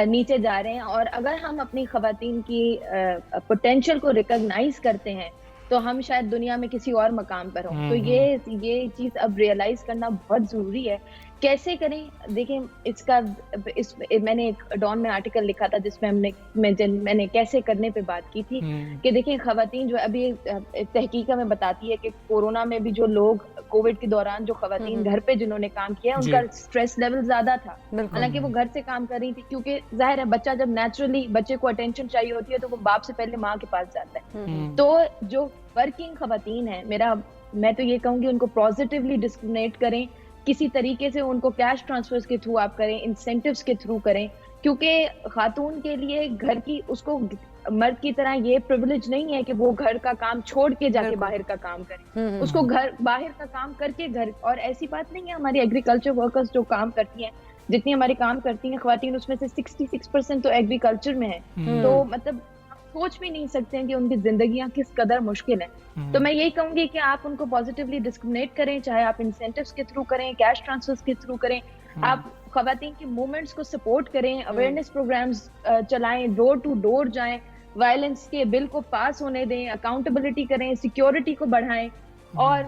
नीचे जा रहे हैं, और अगर हम अपनी ख़वातीन की पोटेंशियल को रिकॉग्नाइज करते हैं तो हम शायद दुनिया में किसी और मकाम पर हों। तो ये चीज़ अब रियलाइज करना बहुत ज़रूरी है। कैसे करें? देखें, मैंने एक डॉन में आर्टिकल लिखा था जिसमें मैंने कैसे करने पे बात की थी कि देखें, खवातीन जो अभी तहकीक में बताती है कि कोरोना में भी जो लोग कोविड के दौरान जो खवातीन घर पे जिन्होंने काम किया उनका स्ट्रेस लेवल ज्यादा था, हालांकि वो घर से काम कर रही थी, क्योंकि जाहिर है बच्चा जब नेचुरली बच्चे को अटेंशन चाहिए होती है तो वो बाप से पहले माँ के पास जाता है। तो जो वर्किंग खवातीन है, मैं तो ये कहूँगी उनको पॉजिटिवली डिस्क्रिमिनेट करें, किसी तरीके से उनको कैश ट्रांसफर्स के थ्रू आप करें, इंसेंटिव्स के थ्रू करें, क्योंकि खातून के लिए घर की उसको मर्द की तरह ये प्रिविलेज नहीं है कि वो घर का काम छोड़ के जाके बाहर का काम करे। उसको घर बाहर का काम करके घर, और ऐसी बात नहीं है, हमारी एग्रीकल्चर वर्कर्स जो काम करती हैं, जितनी हमारी काम करती हैं खवातीन, उसमें से 66% तो एग्रीकल्चर में है। तो मतलब सोच भी नहीं सकते हैं कि उनकी जिंदगियां किस कदर मुश्किल है। तो मैं यही कहूंगी कि आप उनको पॉजिटिवली डिस्क्रिमिनेट करें, चाहे आप इंसेंटिव्स के थ्रू करें, कैश ट्रांसफर्स के थ्रू करें, आप खवातीन की मूवमेंट्स को सपोर्ट करें, अवेयरनेस प्रोग्राम्स चलाएं, डोर टू डोर जाएं, वायलेंस के बिल को पास होने दें, अकाउंटेबिलिटी करें, सिक्योरिटी को बढ़ाएं, और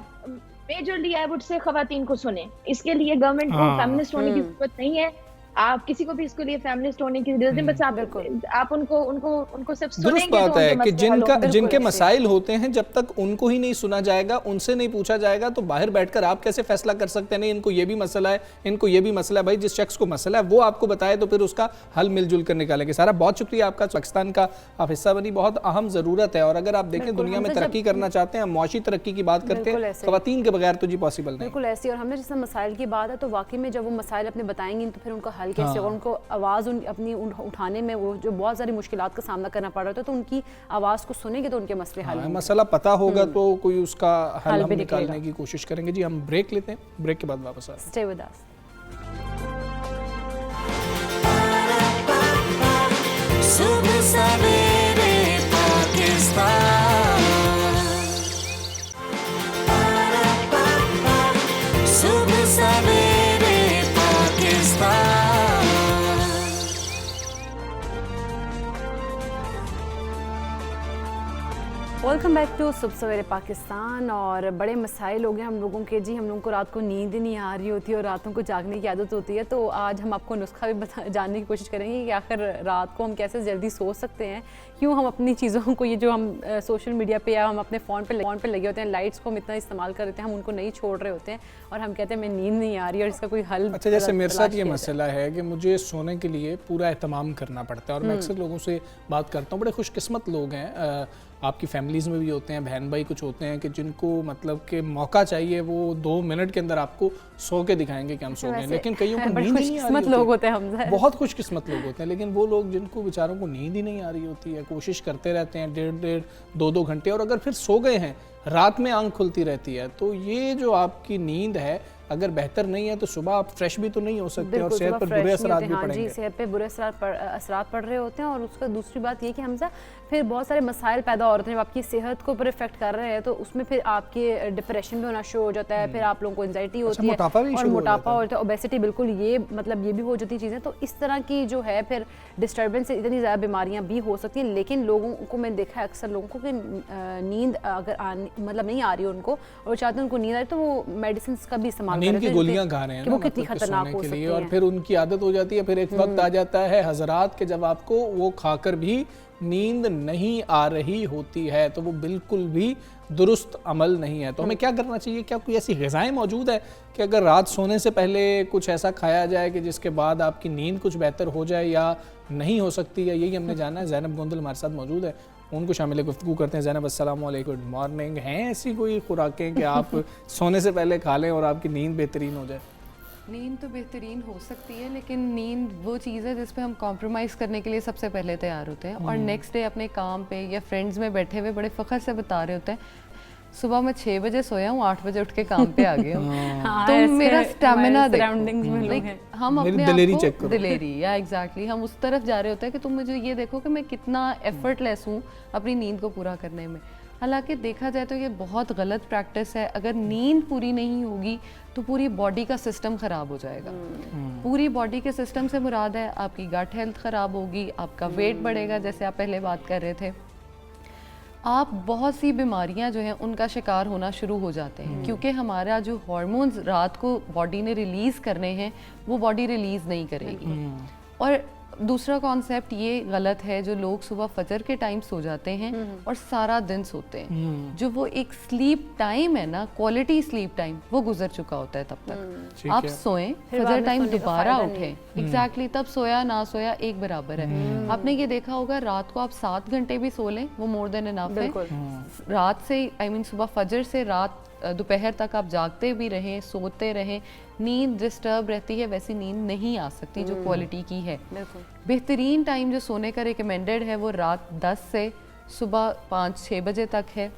मेजरली आई वुड से खवातीन को सुने। इसके लिए गवर्नमेंट को फेमिनिस्ट होने की जरूरत नहीं है, आप किसी को भी इसके लिए फेमिनिस्ट होने की जरूरत नहीं, बस आप उनको सिर्फ सुनेंगे। दुरुस्त बात है कि जिनके मसाइल होते हैं, जब तक उनको ही नहीं सुना जाएगा, उनसे नहीं पूछा जाएगा, तो बाहर बैठकर आप कैसे फैसला कर सकते हैं? नहीं, इनको ये भी मसला है, इनको ये भी मसला है। भाई, जिस शख्स को मसला है वो आपको बताए तो फिर उसका हल मिलजुल कर निकालेंगे। सारा बहुत शुक्रिया आपका, पाकिस्तान का आप हिस्सा बनी, बहुत अहम जरूरत है। और अगर आप देखें दुनिया में तरक्की करना चाहते हैं, मुआशी तरक्की की बात करते हैं, खवातीन के बगैर तो जी पॉसिबल नहीं। बिल्कुल ऐसी। और हमने जैसे मसाइल की बात है, तो वाकई में जब वो मसाइल अपने बताएंगी तो फिर उनका हल कैसे, और उनको आवाज़ अपनी उठाने में वो जो बहुत सारी मुश्किलात का सामना करना पड़ रहा था, तो उनकी आवाज़ को सुनेंगे तो उनके मसले हल होंगे। मसला पता होगा तो कोई उसका हल हम निकालने की कोशिश करेंगे। जी, हम ब्रेक लेते हैं, ब्रेक के बाद वापस आते हैं। Stay with us. सुबह सवेरे पाकिस्तान, सुबह सवेरे पाकिस्तान। वेलकम बैक टू सुबह सवेरे पाकिस्तान। और बड़े मसाइल हो गए हम लोगों के जी, हम लोगों को रात को नींद नहीं आ रही होती और रातों को जागने की आदत होती है। तो आज हम आपको नुस्खा भी जानने की कोशिश करेंगे कि आखिर रात को हम कैसे जल्दी सो सकते हैं, क्यों हम अपनी चीज़ों को, ये जो हम सोशल मीडिया पे या हम अपने फ़ोन पे लगे होते हैं, लाइट्स को हम इतना इस्तेमाल कर रहे हैं, हम उनको नहीं छोड़ रहे होते हैं और हम कहते हैं मैं नींद नहीं आ रही और इसका कोई हल। अच्छा, जैसे मेरे साथ ये मसला है कि मुझे सोने के लिए पूरा एहतमाम करना पड़ता है, और मैं अक्सर लोगों से बात करता हूँ, बड़े खुशकिस्मत लोग हैं, आपकी फैमिलीज़ में भी होते हैं, बहन भाई कुछ होते हैं कि जिनको मतलब कि मौका चाहिए, वो 2 मिनट के अंदर आपको सो के दिखाएंगे कि हम सो गए, लेकिन कईयों को नींद नहीं आ रही लोग होते हैं, हम बहुत खुशकिस्मत लोग होते हैं, लेकिन वो लोग जिनको बेचारों को नींद ही नहीं आ रही होती है, कोशिश करते रहते हैं 1.5 2 घंटे, और अगर फिर सो गए हैं, रात में आंख खुलती रहती है, तो ये जो आपकी नींद है अगर बेहतर नहीं है तो सुबह आप फ्रेश भी तो नहीं हो सकते और बिल्कुल, सेहत सुबह पर फ्रेश बुरे नहीं असरात होते। भी हाँ जी, पड़ेंगे। सेहत पे बुरे असरात पड़ रहे होते हैं। और उसका दूसरी बात ये कि हमजा फिर बहुत सारे मसाइल पैदा हो रहे हैं। जब आपकी सेहत को ऊपर इफेक्ट कर रहे हैं तो उसमें फिर आपके डिप्रेशन भी होना शुरू हो जाता है, फिर आप लोगों को एंजाइटी होती है मोटापा भी और शुरू हो मोटापा जाता है। होता है, ओबेसिटी, बिल्कुल ये मतलब ये भी हो जाती चीज़ें। तो इस तरह की जो है फिर डिस्टर्बेंस से इतनी ज़्यादा बीमारियाँ भी हो सकती हैं। लेकिन लोगों को मैं देखा है अक्सर लोगों को कि नींद अगर मतलब नहीं आ रही है उनको और चाहते हैं उनको नींद आ रही तो वो मेडिसिन का भी इस्तेमाल नींद की करते हैं गोलियां खा रहे हैं कि ना, वो कितनी मतलब कि खतरनाक सोने हो के सकती लिए, और हैं। फिर उनकी आदत हो जाती है। फिर एक वक्त आ जाता है हजरात के जब आपको वो खाकर भी नींद नहीं आ रही होती है तो वो बिल्कुल भी दुरुस्त अमल नहीं है। तो हमें क्या करना चाहिए? क्या कोई ऐसी ग़िज़ाएं मौजूद है कि अगर रात सोने से पहले कुछ ऐसा खाया जाए कि जिसके बाद आपकी नींद कुछ बेहतर हो जाए या नहीं हो सकती है? यही हमने जाना है। ज़ैनब गोंदल हमारे साथ मौजूद है, उनको शामिल गुफ्तगू करते हैं। ज़ैनब अस्सलाम वालेकुम, गुड मॉर्निंग। हैं ऐसी कोई खुराकें कि आप सोने से पहले खा लें और आपकी नींद बेहतरीन हो जाए? नींद तो बेहतरीन हो सकती है, लेकिन नींद वो चीज़ है जिस पे हम कॉम्प्रोमाइज़ करने के लिए सबसे पहले तैयार होते हैं और नेक्स्ट डे अपने काम पे या फ्रेंड्स में बैठे हुए बड़े फ़ख्र से बता रहे होते हैं, सुबह मैं 6 बजे सोया हूँ, 8 बजे उठ के काम पे आ गई हूँ। तो मेरा स्टेमिना हम अपने आप को दिलेरी या एग्जैक्टली हम उस तरफ जा रहे होते हैं कि तुम मुझे ये देखो कि मैं कितना एफर्टलेस हूँ अपनी नींद को पूरा करने में। हालांकि देखा जाए तो ये बहुत गलत प्रैक्टिस है। अगर नींद पूरी नहीं होगी तो पूरी बॉडी का सिस्टम ख़राब हो जाएगा। पूरी बॉडी के सिस्टम से मुराद है आपकी गट हेल्थ ख़राब होगी, आपका वेट बढ़ेगा, जैसे आप पहले बात कर रहे थे। आप बहुत सी बीमारियां जो हैं उनका शिकार होना शुरू हो जाते हैं क्योंकि हमारा जो हार्मोन्स रात को बॉडी ने रिलीज़ करने हैं वो बॉडी रिलीज़ नहीं करेगी। और दूसरा कॉन्सेप्ट ये गलत है, जो लोग सुबह फजर के टाइम सो जाते हैं और सारा दिन सोते हैं, जो वो एक स्लीप टाइम है ना, क्वालिटी स्लीप टाइम, वो गुजर चुका होता है तब तक। आप सोएं, फजर टाइम दोबारा उठें, एग्जैक्टली तब सोया ना सोया एक बराबर है। आपने ये देखा होगा रात को आप 7 घंटे भी सो लें वो मोर देन इनफ है। रात से सुबह फजर से रात दोपहर तक आप जागते भी रहें, सोते रहें, नींद डिस्टर्ब रहती है, वैसी नींद नहीं आ सकती जो क्वालिटी की है। बेहतरीन टाइम जो सोने का रिकमेंडेड है वो रात 10 से सुबह 5-6 बजे तक है,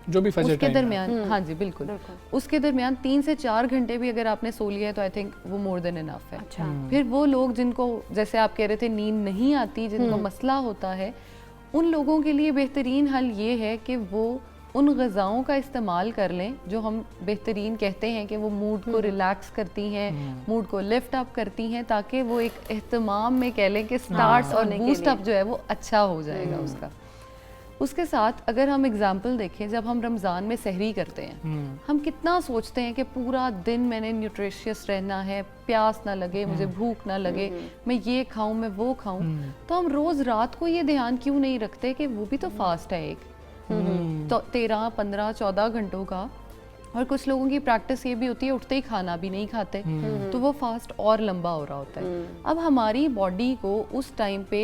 जो भी फजर उसके दरमियान। हाँ जी बिल्कुल, उसके दरमियान 3 से 4 घंटे भी अगर आपने सो लिया है तो आई थिंक वो मोर देन इनफ है। फिर वो लोग जिनको, जैसे आप कह रहे थे, नींद नहीं आती, जिनको मसला होता है, उन लोगों के लिए बेहतरीन हल ये है कि वो उन ग़िज़ाओं का इस्तेमाल कर लें जो हम बेहतरीन कहते हैं कि वो मूड को रिलैक्स करती हैं, मूड को लिफ्ट अप करती हैं, ताकि वो एक एहतमाम में कह लें कि स्टार्ट और बूस्ट अप जो है वो अच्छा हो जाएगा उसका। उसके साथ अगर हम एग्जाम्पल देखें, जब हम रमज़ान में सहरी करते हैं, हम कितना सोचते हैं कि पूरा दिन मैंने न्यूट्रिशियस रहना है, प्यास ना लगे, मुझे भूख ना लगे, मैं ये खाऊं, मैं वो खाऊं। तो हम रोज़ रात को ये ध्यान क्यों नहीं रखते कि वो भी तो फास्ट है एक, तो 13, 15, 14 घंटों का। और कुछ लोगों की प्रैक्टिस ये भी होती है उठते ही खाना भी नहीं खाते, तो वो फास्ट और लंबा हो रहा होता है। अब हमारी बॉडी को उस टाइम पे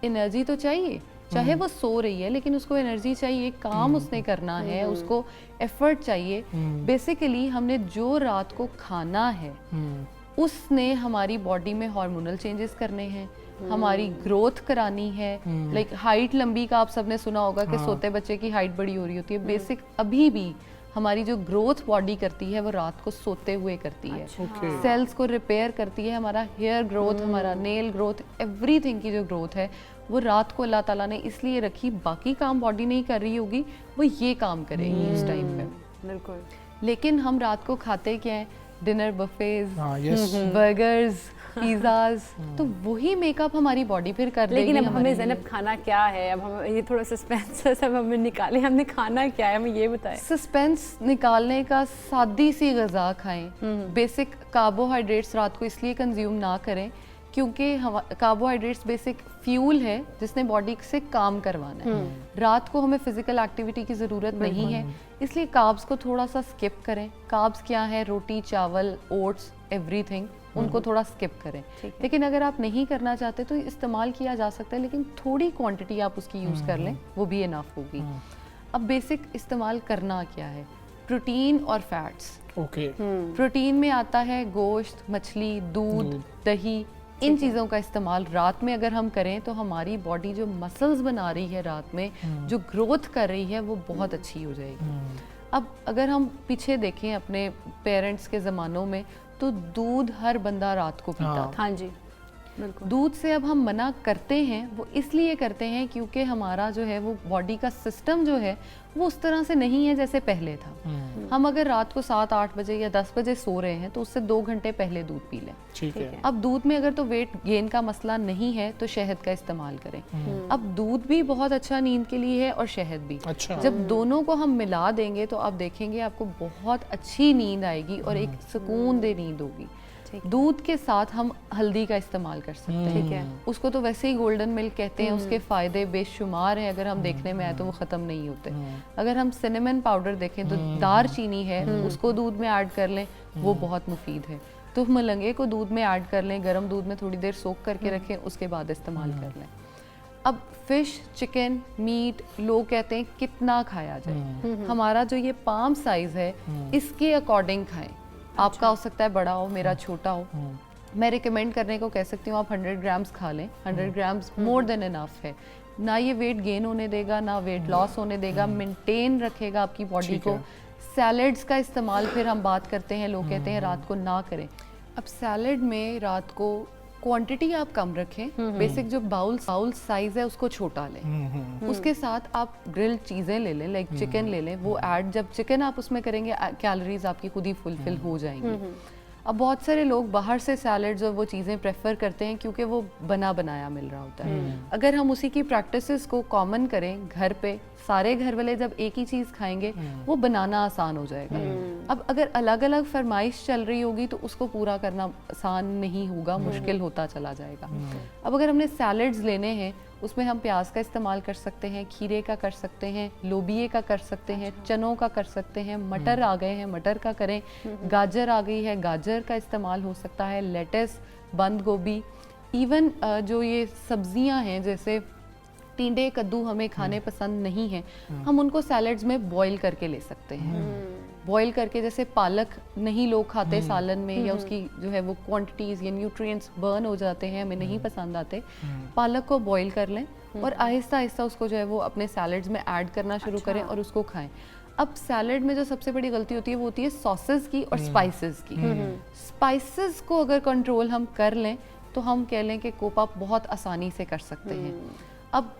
एनर्जी तो चाहिए, चाहे वो सो रही है लेकिन उसको एनर्जी चाहिए, काम उसने करना है, उसको एफर्ट चाहिए। बेसिकली हमने जो रात को खाना है उसने हमारी बॉडी में हार्मोनल चेंजेस करने हैं, हमारी ग्रोथ करानी है। लाइक हाइट लंबी का आप सबने सुना होगा कि सोते बच्चे की हाइट बड़ी हो रही होती है। बेसिक अभी भी हमारी जो ग्रोथ बॉडी करती है वो रात को सोते हुए करती है। सेल्स को रिपेयर करती है, हमारा हेयर ग्रोथ, हमारा नेल ग्रोथ, एवरीथिंग की जो ग्रोथ है वो रात को अल्लाह ताला ने इसलिए रखी। बाकी काम बॉडी नहीं कर रही होगी, वो ये काम करेगी उस टाइम पे। बिल्कुल। लेकिन हम रात को खाते क्या है? डिनर बफेज, बर्गर्स, पिज़्ज़ाज़, तो वही मेकअप हमारी बॉडी फिर कर देगी। लेकिन अब हमें ज़ैनब खाना क्या है? अब हम ये थोड़ा सस्पेंस सब हमें निकाले, हमने खाना क्या है हमें ये बताएं। सस्पेंस निकालने का सादी सी ग़िज़ा खाएं। बेसिक कार्बोहाइड्रेट्स रात को इसलिए कंज्यूम ना करें क्योंकि कार्बोहाइड्रेट्स बेसिक फ्यूल है जिसने बॉडी से काम करवाना है। रात को हमें फिजिकल एक्टिविटी की ज़रूरत नहीं है, इसलिए कार्ब्स को थोड़ा सा स्किप करें। कार्ब्स क्या है? रोटी, चावल, ओट्स, एवरीथिंग, उनको थोड़ा स्किप करें। लेकिन अगर आप नहीं करना चाहते तो इस्तेमाल किया जा सकता है, लेकिन थोड़ी क्वांटिटी आप उसकी यूज़ कर लें, वो भी इनफ होगी। अब बेसिक इस्तेमाल करना क्या है? प्रोटीन और फैट्स। प्रोटीन में आता है गोश्त, मछली, दूध, दही, इन चीज़ों का इस्तेमाल रात में अगर हम करें तो हमारी बॉडी जो मसल्स बना रही है रात में, जो ग्रोथ कर रही है, वो बहुत अच्छी हो जाएगी। अब अगर हम पीछे देखें अपने पेरेंट्स के ज़मानों में तो दूध हर बंदा रात को पीता था। हाँ जी, बिल्कुल। दूध से अब हम मना करते हैं, वो इसलिए करते हैं क्योंकि हमारा जो है वो बॉडी का सिस्टम जो है वो उस तरह से नहीं है जैसे पहले था। हम अगर रात को 7-8 बजे या 10 बजे सो रहे हैं तो उससे 2 घंटे पहले दूध पी लें। ठीक है। अब दूध में अगर तो वेट गेन का मसला नहीं है तो शहद का इस्तेमाल करें। अब दूध भी बहुत अच्छा नींद के लिए है और शहद भी। अच्छा। जब दोनों को हम मिला देंगे तो आप देखेंगे आपको बहुत अच्छी नींद आएगी और एक सुकून दे नींद होगी। दूध के साथ हम हल्दी का इस्तेमाल कर सकते हैं। ठीक है। उसको तो वैसे ही गोल्डन मिल्क कहते हैं, उसके फ़ायदे बेशुमार हैं, अगर हम देखने में आए तो वो ख़त्म नहीं होते। अगर हम सिनेमन पाउडर देखें तो दार चीनी है, उसको दूध में ऐड कर लें, वो बहुत मुफीद है। तो मलंगे को दूध में ऐड कर लें, गर्म दूध में थोड़ी देर सोख करके रखें, उसके बाद इस्तेमाल कर लें। अब फिश, चिकन, मीट लोग कहते हैं कितना खाया जाए। हमारा जो ये पाम साइज़ है इसके अकॉर्डिंग खाएं। आपका हो सकता है बड़ा हो, मेरा छोटा हो। मैं रिकमेंड करने को कह सकती हूँ आप 100 ग्राम्स खा लें। 100 ग्राम्स मोर देन इनफ है। ना ये वेट गेन होने देगा, ना वेट लॉस होने देगा, मेंटेन रखेगा आपकी बॉडी को। सैलड्स का इस्तेमाल फिर हम बात करते हैं, लोग कहते हैं रात को ना करें। अब सैलड में रात को क्वांटिटी आप कम रखें। बेसिक जो बाउल साइज है उसको छोटा लें। उसके साथ आप ग्रिल्ड चीज़ें ले लें, लाइक चिकन ले लें। वो ऐड जब चिकन आप उसमें करेंगे कैलोरीज आपकी खुद ही फुलफिल हो जाएंगी। अब बहुत सारे लोग बाहर से सैलड्स और वो चीज़ें प्रेफर करते हैं क्योंकि वो बना बनाया मिल रहा होता है। अगर हम उसी की प्रैक्टिसेस को कॉमन करें घर पे, सारे घर वाले जब एक ही चीज़ खाएंगे वो बनाना आसान हो जाएगा। अब अगर अलग अलग फरमाइश चल रही होगी तो उसको पूरा करना आसान नहीं होगा, मुश्किल होता चला जाएगा। अब अगर हमने सैलड्स लेने हैं उसमें हम प्याज का इस्तेमाल कर सकते हैं, खीरे का कर सकते हैं, लोबिये का कर सकते हैं, चनों का कर सकते हैं, मटर आ गए हैं मटर का करें, गाजर आ गई है गाजर का इस्तेमाल हो सकता है, लेटस, बंद गोभी, इवन जो ये सब्जियां हैं जैसे टिंडे, कद्दू हमें खाने पसंद नहीं है, हम उनको सैलड्स में बॉईल करके ले सकते हैं। बॉईल करके, जैसे पालक नहीं लोग खाते सालन में, या उसकी जो है वो क्वांटिटीज़ या न्यूट्रिएंट्स बर्न हो जाते हैं, हमें नहीं पसंद आते। पालक को बॉईल कर लें और आहिस्ता आहिस्ता उसको जो है वो अपने सैलड्स में ऐड करना शुरू करें और उसको खाएं। अब सैलड में जो सबसे बड़ी गलती होती है वो होती है सॉसेस की और स्पाइसेस की। स्पाइसेस को अगर कंट्रोल हम कर लें तो हम कह लें कि कोप अप बहुत आसानी से कर सकते हैं। अब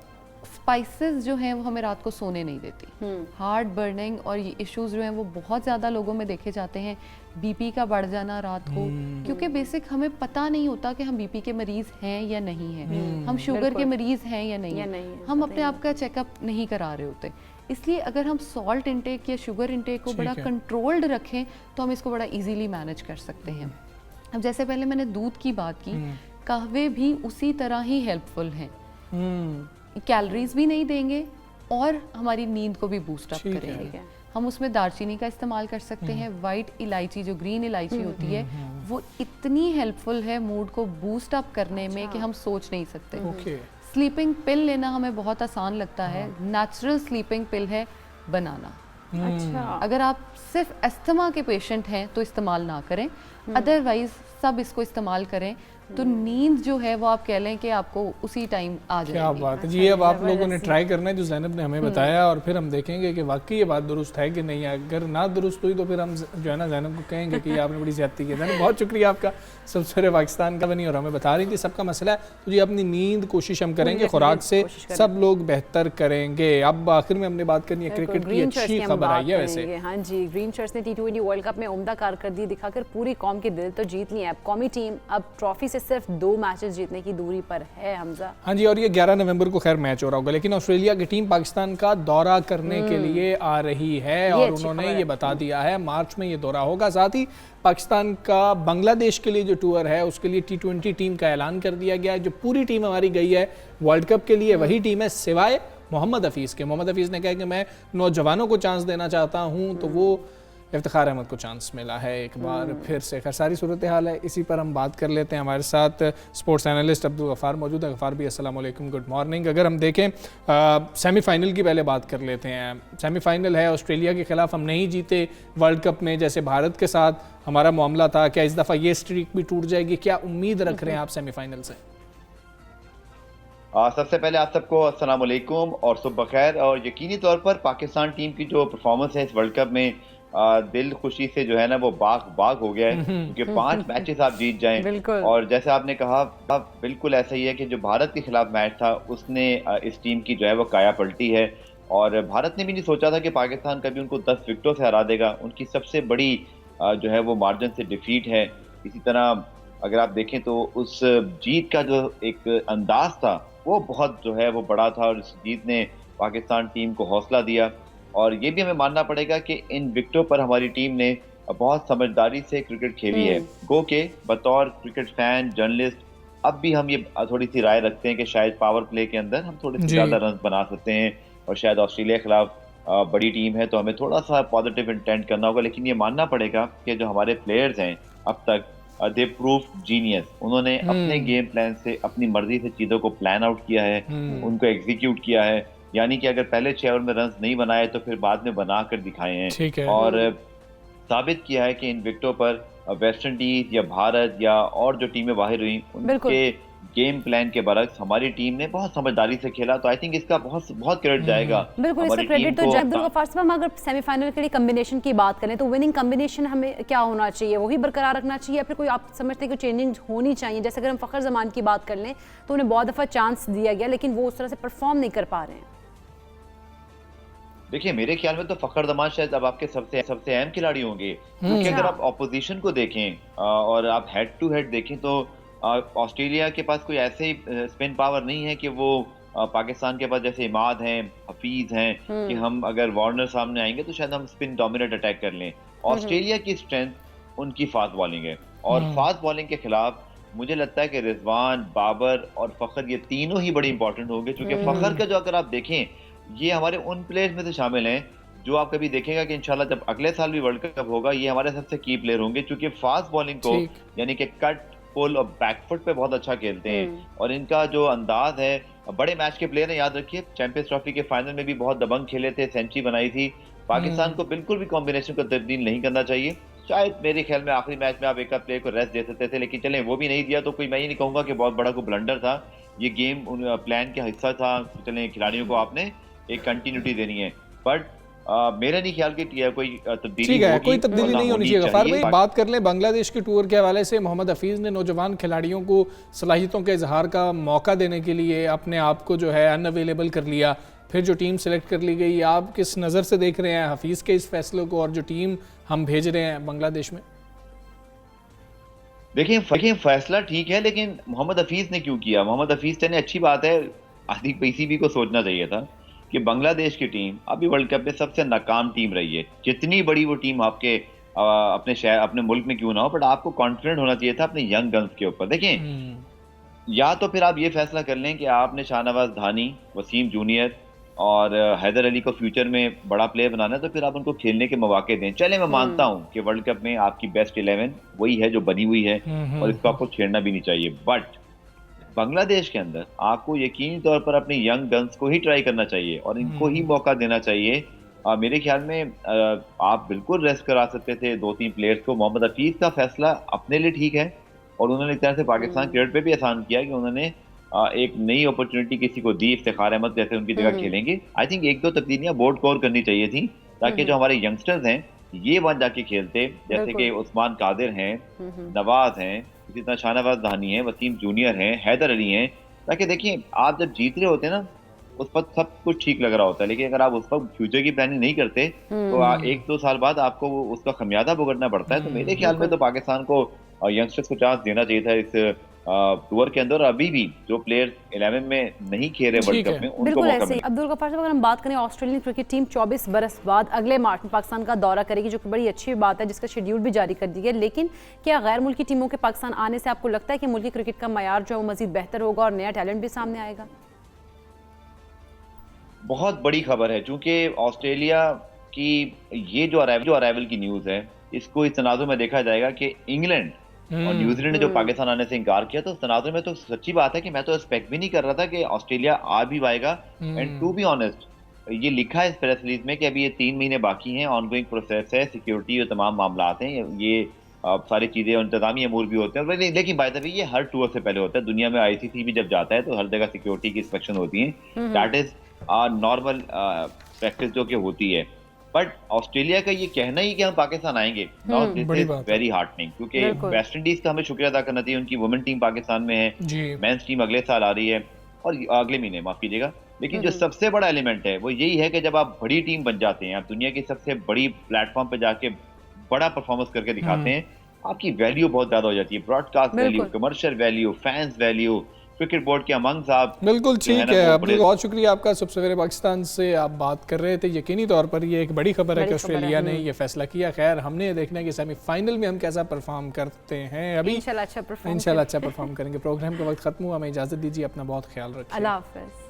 स्पाइसेस जो हैं वो हमें रात को सोने नहीं देती। हार्ट बर्निंग और ये इश्यूज जो हैं वो बहुत ज़्यादा लोगों में देखे जाते हैं। बीपी का बढ़ जाना रात को, क्योंकि बेसिक हमें पता नहीं होता कि हम बीपी के मरीज़ हैं या नहीं हैं, हम शुगर के मरीज़ हैं या नहीं हैं, हम अपने आप का चेकअप नहीं करा रहे होते। इसलिए अगर हम सॉल्ट इंटेक या शुगर इंटेक को बड़ा कंट्रोल्ड रखें तो हम इसको बड़ा इजीली मैनेज कर सकते हैं। अब जैसे पहले मैंने दूध की बात की, कहवे भी उसी तरह ही हेल्पफुल हैं। कैलोरीज भी नहीं देंगे और हमारी नींद को भी बूस्ट अप करेंगे। हम उसमें दालचीनी का इस्तेमाल कर सकते हैं। वाइट इलायची, जो ग्रीन इलायची होती है, वो इतनी हेल्पफुल है मूड को बूस्ट अप करने में कि हम सोच नहीं सकते। स्लीपिंग पिल लेना हमें बहुत आसान लगता है। नेचुरल स्लीपिंग पिल है बनाना। अच्छा, अगर आप सिर्फ अस्थमा के पेशेंट हैं तो इस्तेमाल ना करें, अदरवाइज सब इसको इस्तेमाल करें तो नींद जो है वो आप कह लें कि आपको उसी टाइम आ जाएगी। क्या बात है जी। अब आप लोगों ने ट्राई करना है जो ज़ैनब ने हमें बताया, और फिर हम देखेंगे कि वाकई ये बात दुरुस्त है कि नहीं है। अगर ना दुरुस्त हुई तो फिर हम जो है ना ज़ैनब को कहेंगे कि आपने बड़ी ज़्यादती की। ज़ैनब बहुत शुक्रिया आपका, सबसे पाकिस्तान का बनी और हमें बता रही थी सबका मसला है तो जी अपनी नींद कोशिश हम करेंगे, खुराक से सब लोग बेहतर करेंगे। अब आखिर में हमने बात करनी है क्रिकेट की। अच्छी खबर आई है वैसे। हाँ जी, ग्रीन शर्ट्स ने T20 वर्ल्ड कप में उम्दा कारकर्दगी दिखाकर पूरी कौम के दिल तो जीत लिए। अब कौमी टीम अब ट्रॉफी से सिर्फ 2 मैचेस जीतने की दूरी पर है। हमजा, हाँ जी, और ये 11 नवंबर को खैर मैच हो रहा होगा, लेकिन ऑस्ट्रेलिया की टीम पाकिस्तान का दौरा करने के लिए आ रही है और उन्होंने ये बता दिया है मार्च में ये दौरा होगा। साथ ही पाकिस्तान का बांग्लादेश के लिए जो टूर है उसके लिए T20 टीम का ऐलान कर दिया गया है। जो पूरी टीम हमारी गई है वर्ल्ड कप के लिए वही टीम है सिवाय मोहम्मद हफीज़ के। मोहम्मद हफीज़ ने कहा कि मैं नौजवानों को चांस देना चाहता हूँ, तो वो इफ्तिखार अहमद को चांस मिला है एक बार फिर से। खैर सारी सूरत हाल है, इसी पर हम बात कर लेते हैं। हमारे साथ स्पोर्ट्स एनालिस्ट अब्दुल गफ़ार मौजूद है। गफ़ार भी अस्सलाम वालेकुम, गुड मॉर्निंग। अगर हम देखें सेमीफाइनल की पहले बात कर लेते हैं। सेमीफाइनल है, ऑस्ट्रेलिया के खिलाफ हम नहीं जीते वर्ल्ड कप में जैसे भारत के साथ हमारा मामला था। क्या इस दफ़ा ये स्ट्रीक भी टूट जाएगी? क्या उम्मीद रख रहे हैं आप सेमीफाइनल से? सबसे पहले आप सबको अस्सलाम वालेकुम और सुबह बखैर। और यकीनी तौर पर पाकिस्तान टीम की जो परफॉर्मेंस है इस वर्ल्ड कप में दिल खुशी से जो है ना वो बाग हो गया है, क्योंकि 5 मैचेस आप जीत जाएं। और जैसे आपने कहा बिल्कुल ऐसा ही है कि जो भारत के खिलाफ मैच था उसने इस टीम की जो है वो काया पलटी है। और भारत ने भी नहीं सोचा था कि पाकिस्तान कभी उनको 10 विकेटों से हरा देगा। उनकी सबसे बड़ी जो है वो मार्जिन से डिफीट है। इसी तरह अगर आप देखें तो उस जीत का जो एक अंदाज था वो बहुत जो है वो बड़ा था, और इस जीत ने पाकिस्तान टीम को हौसला दिया। और ये भी हमें मानना पड़ेगा कि इन विकेटों पर हमारी टीम ने बहुत समझदारी से क्रिकेट खेली है। गो के बतौर क्रिकेट फैन जर्नलिस्ट अब भी हम ये थोड़ी सी राय रखते हैं कि शायद पावर प्ले के अंदर हम थोड़े से ज़्यादा रन बना सकते हैं, और शायद ऑस्ट्रेलिया के खिलाफ बड़ी टीम है तो हमें थोड़ा सा पॉजिटिव इंटेंट करना होगा। लेकिन ये मानना पड़ेगा कि जो हमारे प्लेयर्स हैं अब तक दे प्रूव जीनियस। उन्होंने अपने गेम प्लान से अपनी मर्जी से चीज़ों को प्लान आउट किया है, उनको एग्जीक्यूट किया है। यानी कि अगर पहले 6 ओवर में रन नहीं बनाए तो फिर बाद में बना कर दिखाए हैं, और साबित किया है कि इन विकेटों पर वेस्ट इंडीज या भारत या और जो टीमें बाहर हुई उनके गेम प्लान के बरक्स हमारी टीम ने बहुत समझदारी से खेला। तो आई थिंक इसका बहुत क्रेडिट जाएगा। बिल्कुल, इसका क्रेडिट तो अब्दुल गफ्फार साहब, हम अगर सेमीफाइनल के लिए कम्बिनेशन की बात करें तो विनिंग कम्बिनेशन हमें क्या होना चाहिए, वही बरकरार रखना चाहिए या फिर कोई आप समझते हैं कि चेंजिंग होनी चाहिए? जैसे अगर हम फ़खर जमान की बात कर लें तो उन्हें बहुत दफ़ा चांस दिया गया लेकिन वो उस तरह से परफॉर्म नहीं कर पा रहे हैं। देखिए मेरे ख्याल में तो फ़खर जमान शायद अब आपके सबसे अहम खिलाड़ी होंगे, क्योंकि अगर आप ऑपोजिशन को देखें और आप हेड टू हेड देखें तो ऑस्ट्रेलिया के पास कोई ऐसे स्पिन पावर नहीं है कि वो पाकिस्तान के पास जैसे इमाद हैं, हफीज हैं, कि हम अगर वार्नर सामने आएंगे तो शायद हम स्पिन डोमिनेट अटैक कर लें। ऑस्ट्रेलिया की स्ट्रेंथ उनकी फास्ट बॉलिंग है, और फास्ट बॉलिंग के खिलाफ मुझे लगता है कि रिजवान, बाबर और फ़खर ये तीनों ही बड़े इंपॉर्टेंट होंगे। क्योंकि फ़खर का जो अगर आप देखें ये हमारे उन प्लेयर्स में से शामिल हैं जो आप कभी देखेगा कि इंशाल्लाह जब अगले साल भी वर्ल्ड कप होगा ये हमारे सबसे की प्लेयर होंगे, क्योंकि फास्ट बॉलिंग को यानी कि कट, पुल और बैकफुट पे बहुत अच्छा खेलते हैं। और इनका जो अंदाज है, बड़े मैच के प्लेयर हैं, याद रखिए चैंपियंस ट्रॉफी के फाइनल में भी बहुत दबंग खेले थे, सेंचुरी बनाई थी। पाकिस्तान को बिल्कुल भी कॉम्बिनेशन को तब्दील नहीं करना चाहिए। शायद मेरे ख्याल में आखिरी मैच में आप एक प्लेयर को रेस्ट दे सकते थे, लेकिन चलें वो भी नहीं दिया तो कोई मैं ये नहीं कहूँगा कि बहुत बड़ा कोई ब्लंडर था। ये गेम प्लान का हिस्सा था। चलें खिलाड़ियों को आपने एक कंटिन्यूटी देनी है, बट मेरा नहीं ख्याल कि कोई तब्दीली ठीक है, कोई तब्दीली नहीं होनी चाहिए। गफ्फार भाई बात कर लें बांग्लादेश के टूर के हवाले से। मोहम्मद हफीज़ ने नौजवान खिलाड़ियों को सलाहियतों के इजहार का मौका देने के लिए अपने आप को जो है अनअवेलेबल कर लिया, फिर जो टीम सेलेक्ट कर ली गई। आप किस नज़र से देख रहे हैं हफीज़ के इस फैसले को और जो टीम हम भेज रहे हैं बांग्लादेश में? देखिए फैसला ठीक है, लेकिन मोहम्मद हफीज़ ने क्यों किया? मोहम्मद हफीज़ ने अच्छी बात है, आदि पीसीबी को सोचना चाहिए था कि बांग्लादेश की टीम अभी वर्ल्ड कप में सबसे नाकाम टीम रही है। जितनी बड़ी वो टीम आपके अपने शहर अपने मुल्क में क्यों ना हो, बट आपको कॉन्फिडेंट होना चाहिए था अपने यंग गन्स के ऊपर। देखें या तो फिर आप ये फैसला कर लें कि आपने शाहनवाज धानी, वसीम जूनियर और हैदर अली को फ्यूचर में बड़ा प्लेयर बनाना है, तो फिर आप उनको खेलने के मौके दें। चले मैं मानता हूँ कि वर्ल्ड कप में आपकी बेस्ट 11 वही है जो बनी हुई है और इसको आपको छेड़ना भी नहीं चाहिए, बट बांग्लादेश के अंदर आपको यकीनी तौर पर अपने यंग गन्स को ही ट्राई करना चाहिए और इनको ही मौका देना चाहिए। मेरे ख्याल में आप बिल्कुल रेस्ट करा सकते थे 2-3 प्लेयर्स को। मोहम्मद हफीज़ का फैसला अपने लिए ठीक है और उन्होंने इस तरह से पाकिस्तान क्रिकेट पे भी आसान किया कि उन्होंने एक नई अपॉर्चुनिटी किसी को दी। इफ्तिखार अहमद जैसे उनकी जगह खेलेंगे। आई थिंक 1-2 तब्दीलियां बोर्ड कोर करनी चाहिए थी ताकि जो हमारे यंगस्टर्स हैं ये वहां जाके खेलते, जैसे कि उस्मान कादिर हैं, नवाज हैं, इसी तरह शाहनवाज धानी है, वसीम जूनियर हैं, हैदर अली हैं। ताकि देखिए आप जब जीत रहे होते हैं ना उस वक्त सब कुछ ठीक लग रहा होता है, लेकिन अगर आप उस वक्त फ्यूचर की प्लानिंग नहीं करते तो 1-2 साल बाद आपको उसका खमियाजा भुगतना पड़ता है। तो मेरे ख्याल में तो पाकिस्तान को यंगस्टर्स को चांस देना चाहिए था इस टूर के अंदर। अभी भी जो प्लेयर 11 में नहीं खेल रहे वर्ल्ड कप में उनको मौका मिले। अब्दुल गफ्फार साहब, अगर हम बात करें ऑस्ट्रेलियन क्रिकेट टीम 24 बरस बाद अगले मार्च में पाकिस्तान का दौरा करेगी, जो कि बड़ी अच्छी बात है, जिसका शेड्यूल भी जारी कर दिया है। लेकिन क्या गैर मुल्की टीमों के पाकिस्तान आने से आपको लगता है कि मुल्की क्रिकेट का मयार जो है वो मजीद बेहतर होगा और नया टैलेंट भी सामने आएगा? बहुत बड़ी खबर है, चूंकि ऑस्ट्रेलिया की ये जो अराइवल की न्यूज़ है इसको इस तनाजुर में देखा जाएगा कि इंग्लैंड और न्यूजीलैंड ने जो पाकिस्तान आने से इनकार किया, तो तनाजुर में तो सच्ची बात है कि मैं तो एक्सपेक्ट भी नहीं कर रहा था कि ऑस्ट्रेलिया आ भी पाएगा। एंड टू बी ऑनेस्ट ये लिखा है इस प्रेस रिलीज में कि अभी ये 3 महीने बाकी हैं, ऑनगोइंग प्रोसेस है, सिक्योरिटी और तमाम मामला हैं, ये सारी चीज़ें और इंतजामी अमूर भी होते हैं। लेकिन बाय द वे ये हर टूर से पहले होता है। दुनिया में ICC भी जब जाता है तो हर जगह सिक्योरिटी की इंस्पेक्शन होती है। दैट इज नॉर्मल प्रैक्टिस जो कि होती है। बट ऑस्ट्रेलिया का ये कहना ही कि हम पाकिस्तान आएंगे, now this is very heartening, क्योंकि वेस्ट इंडीज का हमें शुक्रिया अदा करना चाहिए। उनकी वुमेन टीम पाकिस्तान में है, मेंस टीम अगले साल आ रही है और अगले महीने, माफ कीजिएगा। लेकिन जो सबसे बड़ा एलिमेंट है वो यही है कि जब आप बड़ी टीम बन जाते हैं, आप दुनिया की सबसे बड़ी प्लेटफॉर्म पे जाके बड़ा परफॉर्मेंस करके दिखाते हैं, आपकी वैल्यू बहुत ज्यादा हो जाती है। Broadcast value, commercial value, fans value, cricket board के अमंग्स आप बिल्कुल ठीक है। आपने बहुत शुक्रिया आपका। सबसे पहले पाकिस्तान से आप बात कर रहे थे, यकीनी तौर पर ये एक बड़ी खबर है कि ऑस्ट्रेलिया ने ये फैसला किया। खैर हमने ये देखना है कि सेमीफाइनल में हम कैसा परफॉर्म करते हैं। अभी इंशाल्लाह अच्छा परफॉर्म करेंगे। प्रोग्राम का वक्त खत्म हुआ, हमें इजाजत दीजिए, अपना बहुत ख्याल रखिए, अल्लाह हाफ़िज़।